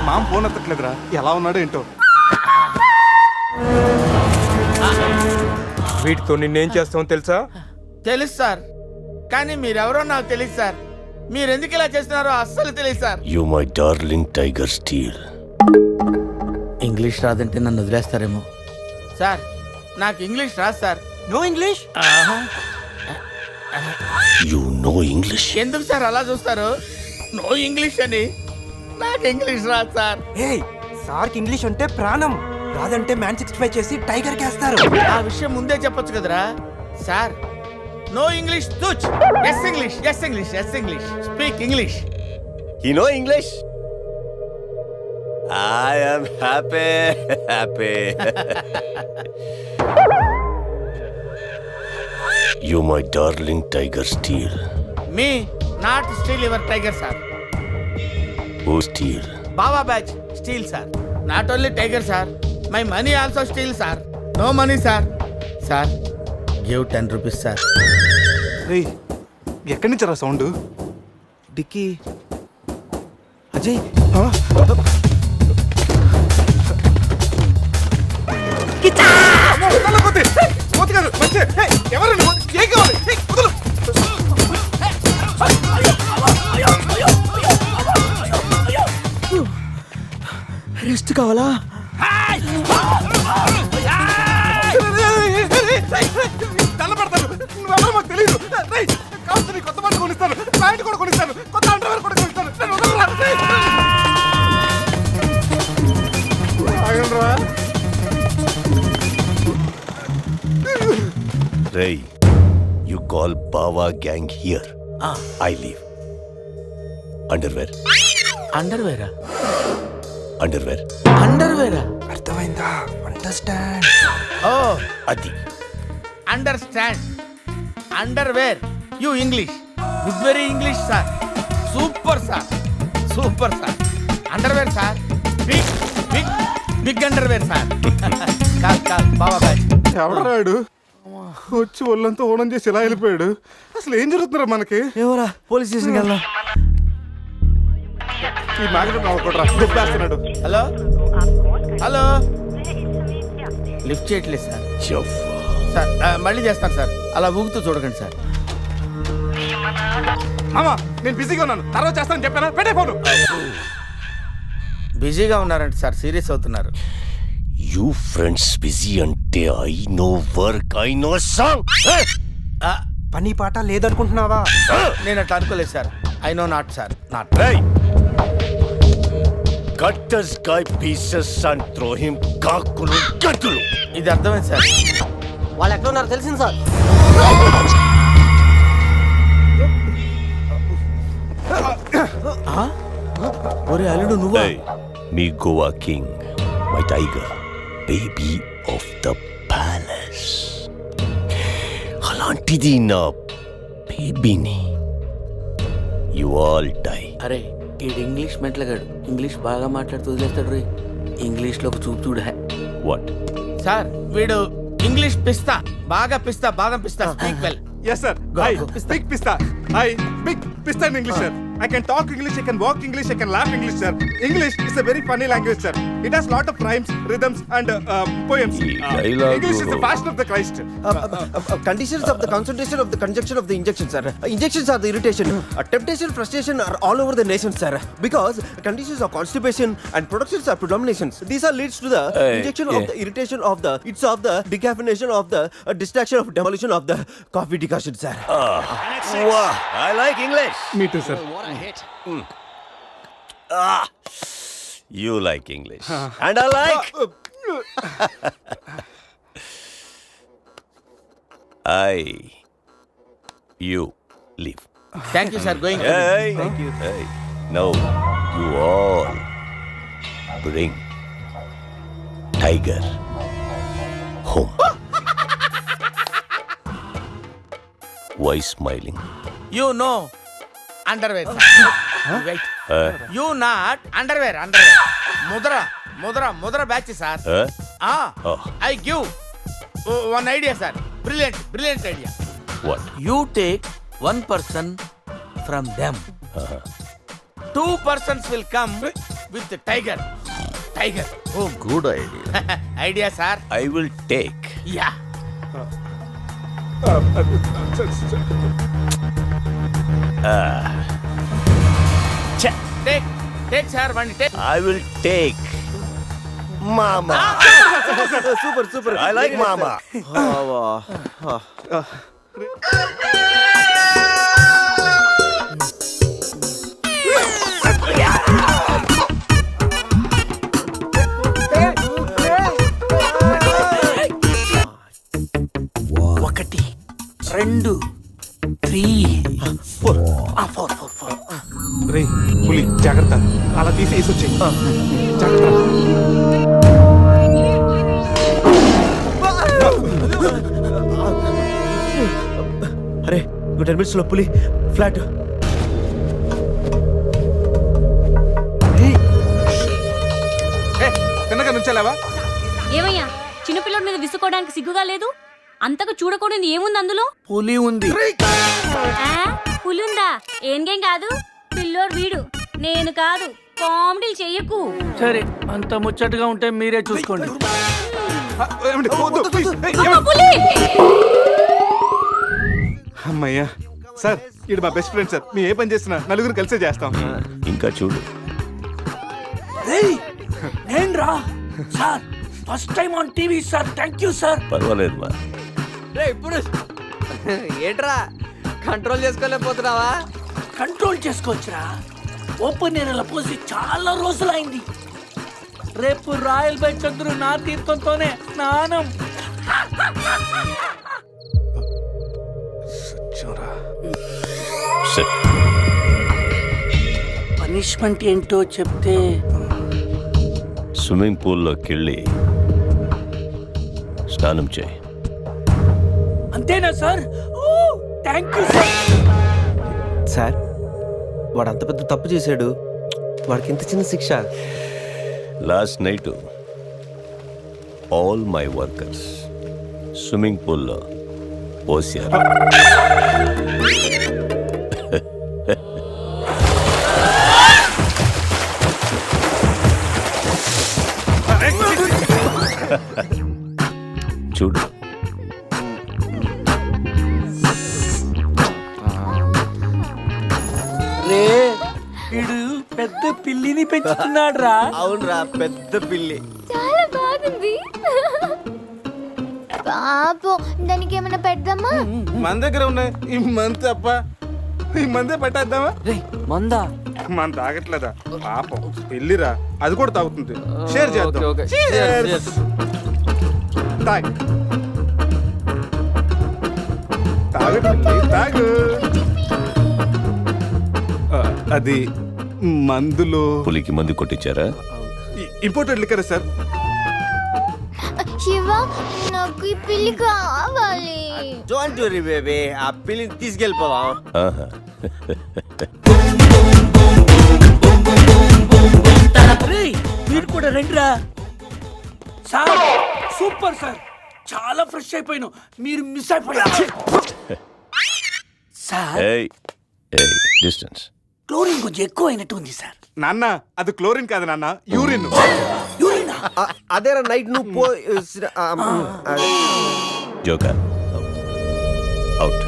మామ ఫోన్ ఎత్తట్లేదురా, ఎలా ఉన్నాడో ఏంటో. వీటితో నిన్నేం చేస్తామో తెలుసా? తెలుసు సార్, కానీ మీరెవరో నాకు తెలియదు సార్. మీరు ఎందుకు ఇలా చేస్తున్నారో అస్సలు తెలియదు sir. You my darling tiger steel. English రాదంటే నన్ను వదిలేస్తారేమో సార్. నాకు ఇంగ్లీష్ రాదు sir. No English? You no English? ఎందుకు సార్ అలా చూస్తారు? నో ఇంగ్లీష్ అని. నాకు ఇంగ్లీష్ రాదు సార్. సార్కి ఇంగ్లీష్ అంటే ప్రాణం. రాదంటే మ్యాన్ 65 చేసి టైగర్ కేస్తారు. ఆ విషయం ముందే చెప్పొచ్చు కదరా sir. No English touch. Yes English, yes English, yes English. Speak English. You no English? I am happy. You my darling tiger steel. Me not steal your tiger sir. Who steal? Baba batch steal sir. Not only tiger sir, my money also steal sir. No money sir. Sir, give 10 rupees sir. రే ఎక్కడి నుంచి రా sound? Dicky Ajay. Rest కావాలా? మాకు తెలియదు. కావచ్చు కొత్త బట్టలు కొనిస్తాను, pant కూడా కొనిస్తాను, కొత్త అండర్వేర్ కూడా కొనిస్తాను. Ray, you call Bawa gang here. I leave. Underwear. Underwear? Underwear. Underwear? అర్థమైందా? Understand. Oh, Adi. understand. Underwear. You English. Good very English sir. Super sir. Super sir. Underwear sir. Big underwear sir. Call Baba batch. ఎవడరాడు వచ్చి ఒళ్ళంతా ఓనం చేసి ఇలా వెళ్ళిపోయాడు? అసలు ఏం జరుగుతున్నారా మనకి? ఏమోరా, పోలీస్ స్టేషన్కి వెళ్దాం. ఈ మ్యాగ్నెట్ నవ్వకూడరా, దుబ్బేస్తున్నాడు. హలో హలో, లిఫ్ట్ చేయట్లేదు సార్. సార్ మళ్ళీ చేస్తాను సార్, అలా ఊగుతూ చూడకండి సార్. మామా నేను బిజీగా ఉన్నాను, తర్వాత చేస్తాను చెప్పాను. పెట్టే ఫోను. బిజీగా ఉన్నారంట సార్, సీరియస్ అవుతున్నారు. యూ ఫ్రెండ్స్ బిజీ అంటే I know work I know song. పని పాట లేదనుకుంటున్నావా? నేను అట్లా అనుకోలేదు sir. I know not sir, not. Cut the sky pieces and throw him కాకులు గట్టులు. ఇది అర్థమైంది సార్. వాళ్ళు ఎక్కడ ఉన్నారో తెలిసింది సార్. ఒరే అల్లుడు నువ్వు మీ Goa king, my tiger, baby of the palace. అలాంటిది నా బేబీని యు ఆల్ డై. అరే ఈడు ఇంగ్లీష్ మెంట్లగాడు, ఇంగ్లీష్ బాగా మాట్లాడుతూ వదిలేస్తాడు రే. ఇంగ్లీష్లో ఒక చూపు చూడ. వాట్ సార్ వీడు ఇంగ్లీష్ పిస్తా, బాగా పిస్తా, బాదం పిస్తా. Speak well. Yes sir. I speak pista. I speak pista in English sir. I can talk English, I can walk English, I can laugh English sir. English is a very funny language sir. It has lot of rhymes, rhythms and poems. English is the fashion of the Christ. Conditions of the concentration of the conjunction of the injection, sir. Injections are the irritation. Temptation, frustration are all over the nation, sir. Because conditions of constipation and productions are predominations. These are leads to the injection of the irritation of the, it's of the decaffeination of the distraction of demolition of the coffee decoction, sir. Wow, I like English. Me too sir. You like English. And I like. You leave. Thank you sir. Going. Hey, thank you. Hey, now you all bring Tiger home. Why smiling? You no underwear. Right. You not underwear. ముద్ర batch sir. I give one idea sir. Brilliant idea. What? You take 1 person from them. 2 persons will come with tiger home. Good idea. Idea sir. I will take. Yeah. Take sir, one take. I will take Mama. Super. I like Mama. ఒకటి 2 3 4. రే పులి జాగ్రత్త, అలా తీసి వేసొచ్చాయి. జాగ్రత్త. అరే 10 minutes లో పులి flat. తిన్నగా నుంచెలావా? ఏమయ్యా చిన్నపిల్లడి మీద విసుకోవడానికి సిగ్గుగా లేదు? అంతగా చూడకూడదు ఏముంది అందులో? పులి ఉంది. పులి ఉందా? ఏం కాదు, పిల్లోడు వీడు, నేను కాదు. కామెడీలు చెయ్యకు. సరే అంత ముచ్చటగా ఉంటే మీరే చూసుకోండి. అమ్మయ్యా సార్, ఇది మా బెస్ట్ ఫ్రెండ్ సార్. మేము ఏ పని చేస్తున్నా నలుగురు కలిసే చేస్తాం. ఇంకా చూడు. నేను రా sir, first time on TV sir. Thank you sir. పర్వాలేదు మా. ఇప్పుడు ఏంట్రా కంట్రోల్ చేసుకోలేకపోతున్నావా? కంట్రోల్ చేసుకోవచ్చురా. ఓపెన్ ఏరియాలో పోసి చాలా రోజులైంది. రేపు రాయల్ బై చంద్రు నా తీర్థంతోనే స్నానం. పనిష్మెంట్ ఏంటో చెప్తే. స్విమ్మింగ్ పూల్లోకి వెళ్ళి స్నానం చేయి. అంతేనా sir? Thank you sir. Sir వాడు అంత పెద్ద తప్పు చేశాడు, వాడికి ఇంత చిన్న శిక్ష. Last night all my workers swimming పూల్లో పోసారు. చూడు. రే వీడు పెద్ద పిల్లిని పెంచుతున్నాడు రా. అవునరా, పెద్ద పిల్లి. చాలా బాగుంది. పాపం దానికి ఏమైనా పెడదామా? మన దగ్గర ఉన్నాయి ఈ మంత్ తప్ప ఈ మందే పెట్టేద్దామా? మందా మన తాగట్లేదా పాపం పెళ్ళిరా అది కూడా తాగుతుంది షేర్ చేద్దాం Cheers. తాగు తాగు పిల్లి, తాగు అది మందులు పులికి మందు కొట్టించారా? Imported liquor sir. శివ, నాకు ఈ పిల్లి కావాలి. డోంట్ వరీ బేబీ, ఆ పిల్లిని తీసుకెళ్ళిపోదాం. ఆహా. మీరు కూడా రండిరా సార్. సూపర్ సార్, చాలా ఫ్రెష్ అయిపోయినావు. మీరు మిస్ అయిపోయారు సార్. ఏయ్ ఏయ్ డిస్టెన్స్. క్లోరిన్ కొంచెం ఎక్కువ అయినట్టు ఉంది సార్. నాన్న అది క్లోరిన్ కాదు నాన్న, యూరిన్. అదేరా నైట్ నువ్వు పో. Joker out.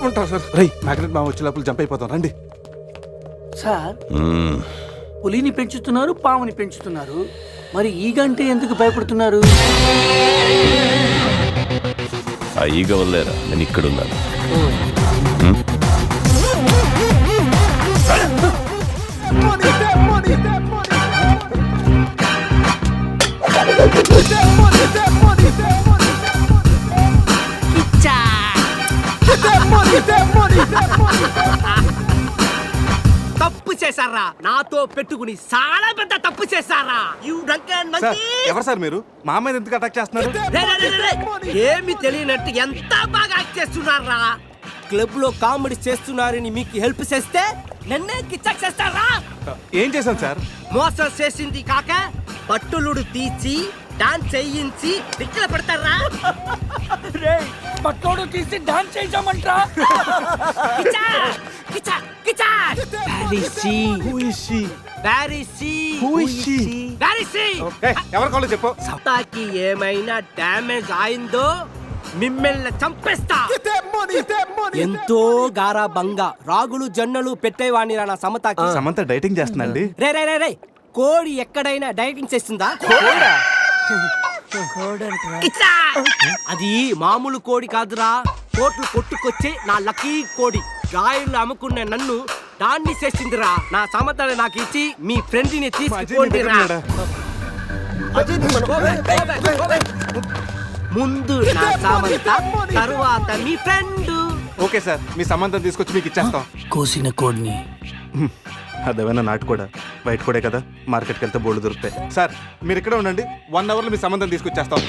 ఉంటారు సార్. రై మ్యాగ్నెట్ మామ వచ్చే లోపల జంప్ అయిపోతాం రండి. సార్ పులిని పెంచుతున్నారు, పాముని పెంచుతున్నారు, మరి ఈగంటే ఎందుకు భయపడుతున్నారు? ఆ ఈగ వల్లేరా నేను ఇక్కడున్నాను. తప్పు చేశారా, నాతో పెట్టుకుని చాలా పెద్ద తప్పు చేశారా. సార్, ఎవరు సార్ మీరు? మా మీద ఎందుకు అటాక్ చేస్తున్నారు? ఏమి తెలియనట్టు ఎంత బాగా యాక్ట్ చేస్తున్నారా. క్లబ్ లో కామెడీ చేస్తున్నారని మీకు హెల్ప్ చేస్తే నన్నే కిచ్చక్ చేస్తారా. ఏం చేశాను సార్? మోసం చేసింది కాక పట్టులుడు తీసి డాన్స్ చేయించి దిక్కుల పెడతారా. పట్టోడు తీసి డాన్స్ చేయించామంటారా? ఎవరి కాళ్ళు చెప్పు. సత్తాకి ఏమైనా డ్యామేజ్ అయిందో మిమ్మల్ని చంపేస్తా. ఎంతో గారాబంగా రాగులు జొన్నలు పెట్టేవాణి నా సమతాకి. సమంత డైటింగ్ చేస్తుందండి. రే రే రే రే, కోడి ఎక్కడైనా డైటింగ్ చేస్తుందా? ఇచ్చా! అది మామూలు కోడి కాదురా, కోట్లు కొట్టుకొచ్చే నా లక్కీ కోడి. గాయలు అమ్ముకున్న నన్ను దాన్ని చేసిందిరా. నా సమతని నాకు ఇచ్చి మీ ఫ్రెండ్ ని తీసుకోండిరా. ముందు నా సామంత, తరువాత మీ ఫ్రెండ్. ఓకే సార్, మీ సంబంధం తీసుకొచ్చి మీకు ఇచ్చేస్తాం. కోసిన కోడిని అదేమైనా నాటు కూడా బయట కూడా కదా, మార్కెట్కి వెళ్తే బోర్డు దొరుకుతాయి. సార్ మీరు ఇక్కడే ఉండండి, 1 hour లో మీ సంబంధం తీసుకొచ్చేస్తాం.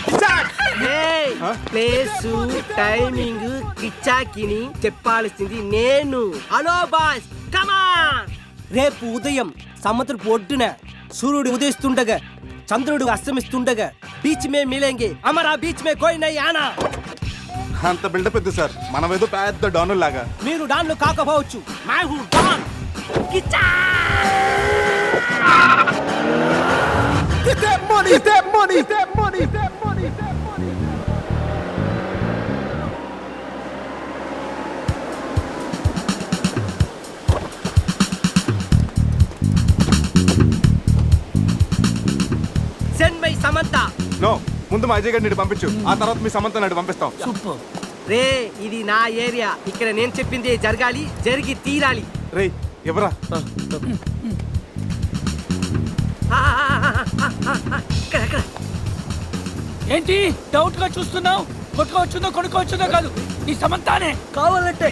ప్లేసు టైమింగ్ కిచ్చాకిని చెప్పాల్సింది నేను. హలో బాస్, కమాన్. రేపు ఉదయం సముద్రపు ఒడ్డున సూర్యుడు ఉదయిస్తుండగా చంద్రుడు అస్తమిస్తుండగా బీచ్ మే మిలేంగే, అమరా బీచ్ మే కోయి నై ఆనా. అంత బిల్డప్ ఎద్దు సార్, మనం ఏదో పెద్ద డానుల్ లాగా. మీరు డాన్లు కాకపోవచ్చు, మై హూ don. Kichcha! Get that money, that money, that money, that money, that money. Send my Samantha. No, ముందు మా అజయ్ గారిని పంపించు, ఆ తర్వాత మీ సమంత నాడు పంపిస్తాం. సూపర్. రే ఇది నా ఏరియా, ఇక్కడ నేను చెప్పింది జరగాలి, జరిగి తీరాలి. రే ఎవరా? ఏంటి డౌట్ గా చూస్తున్నావు? కొట్టుకోవచ్చుందో కొనుక్కోవచ్చుందో కాదు, నీ సమంతానే కావాలంటే.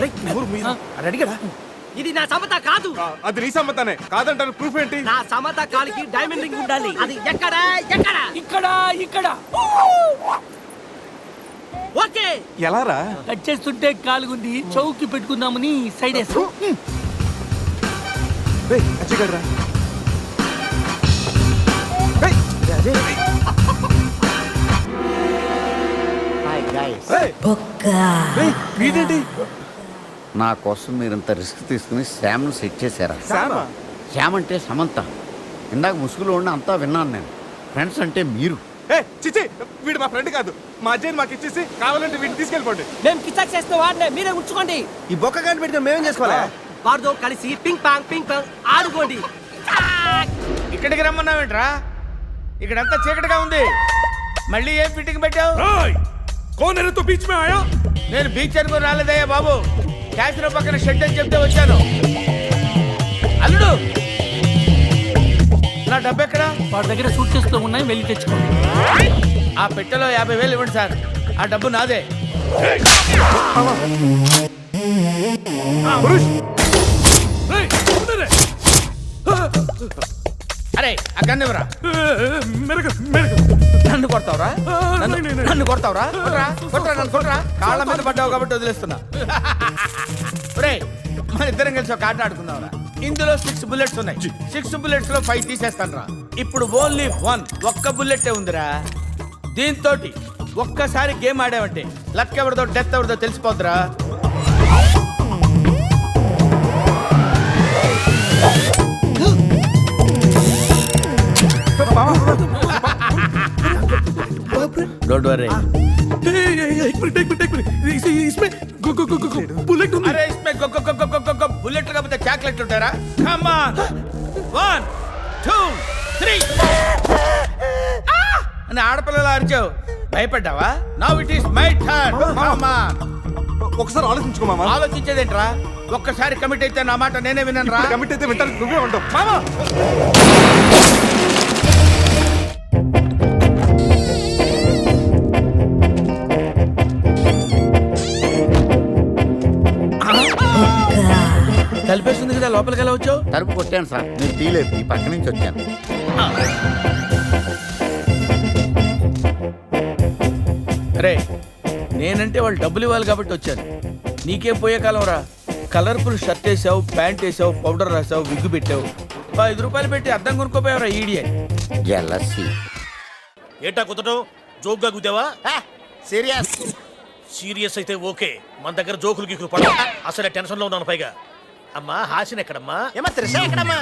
ఇది నా సమత కాదు. అది నీ సమ్మతానే కాదంటారు, ప్రూఫ్ ఏంటి? నా సమత కాలికి డైమండ్ రింగ్ ఉండాలి. అది ఎక్కడ ఎక్కడ? ఇక్కడ ఇక్కడ. ఓకే. ఎలా రా? కట్ చేస్తుంటే కాలుగుంది, చౌకి పెట్టుకుందామని సైడ్ వేసు. అజయ్ గారు రా. వీడేంటి? నా కోసం మీరింత రిస్క్ తీసుకుని శ్యామ్ను సెట్ చేశారా? శ్యామ్ అంటే సమంత. ఇందాక ముసుగులో ఉండి అంతా విన్నాను నేను. ఫ్రెండ్స్ అంటే మీరు. చిచి, వీడు మా ఫ్రెండ్ కాదు. మా అజయ్ మాకు ఇచ్చేసి కావాలంటే వీడిని తీసుకెళ్ళిపోండి. మేము కిచక్ చేస్తే వాడినే మీరే ఉంచుకోండి. ఈ బొక్క కాని పెట్టుకుని మేమేం చేసుకోవాలా? వారితో కలిసి పింగ్ పాంగ్ ఆడుకోండి. ఇక్కడికి రమ్మన్నావేంట్రా? ఇక్కడంతా చీకటిగా ఉంది, మళ్ళీ ఏం ఫిట్టింగ్ పెట్టావు? कौन है तू बीच में आया? నేను బీచ్ అనుకుని రాలేదయ్యా బాబు, క్యాసినో పక్కన షెడ్ అని చెప్తే వచ్చాను. అల్లుడు, నా డబ్బు ఎక్కడ? వాడి దగ్గర సూట్ కేసులో ఉన్నాయి, వెళ్ళి తెచ్చుకోండి. ఆ పెట్టెలో 50,000 ఇవ్వండి సార్, ఆ డబ్బు నాదే. అరే ఆ గన్ ఇవ్వరా. నన్ను కొడతావురా? నన్ను కొడతావురా? కొట్రా కొట్రా, నన్ను కొట్రా. కాళ్ళ మీద పడ్డావు కాబట్టి వదిలేస్తున్నా. ఒరేయ్, మన ఇద్దరం కలిసి ఒక ఆట ఆడుకుందాంరా. ఇందులో 6 బుల్లెట్స్ ఉన్నాయి. 6 బుల్లెట్స్ లో 5 తీసేస్తాను రా. ఇప్పుడు ఓన్లీ 1 ఒక్క బుల్లెట్ ఉందిరా. దీంతో ఒక్కసారి గేమ్ ఆడావంటే లక్ ఎవరిదో డెత్ ఎవరిదో తెలిసిపోద్దురా. Don't worry. इसमें बुलेट अरे इसमें बुलेट का मतलब चॉकलेट ఉంటారా? कम ऑन 1 2 3 అని ఆడపిల్లలు అరిచావు, భయపడ్డావా? Now it is my turn. Come on. ఒకసారి ఆలోచించుకో మామ. ఆలోచించేదేంట్రా? ఒక్కసారి కమిట్ అయితే నా మాట నేనే విన్నాను రా. కమిట్ అయితే వింటాను, నువ్వే ఉంటావు మామ. తలిపేస్తుంది కదా, లోపలికి ఎలా వచ్చావు? తలుపు కొట్టాను సార్, మీరు తీలేదు, ఈ పక్క నుంచి వచ్చాను. రే, నేనంటే వాళ్ళు డబ్బులు ఇవ్వాలి కాబట్టి వచ్చాను. నీకేం పోయే కాలం రా. కలర్ఫుల్ షర్ట్ వేసావు, ప్యాంట్ వేసావు, పౌడర్ రాసావు, విగ్గు పెట్టావు. 5 రూపాయలు పెట్టి అద్దం కొనుక్కోపోయావురా ఈడియే. జలసి. ఏటా కుదటం? జోక్గా కుదావా? సీరియస్. సీరియస్ అయితే ఓకే, మన దగ్గర జోకులు గీకులు పడ. అసలే టెన్షన్ లో ఉన్నాను. పైగా అమ్మా హాసిన్ ఎక్కడమ్మా? ఏమో త్రిష ఎక్కడమ్మా?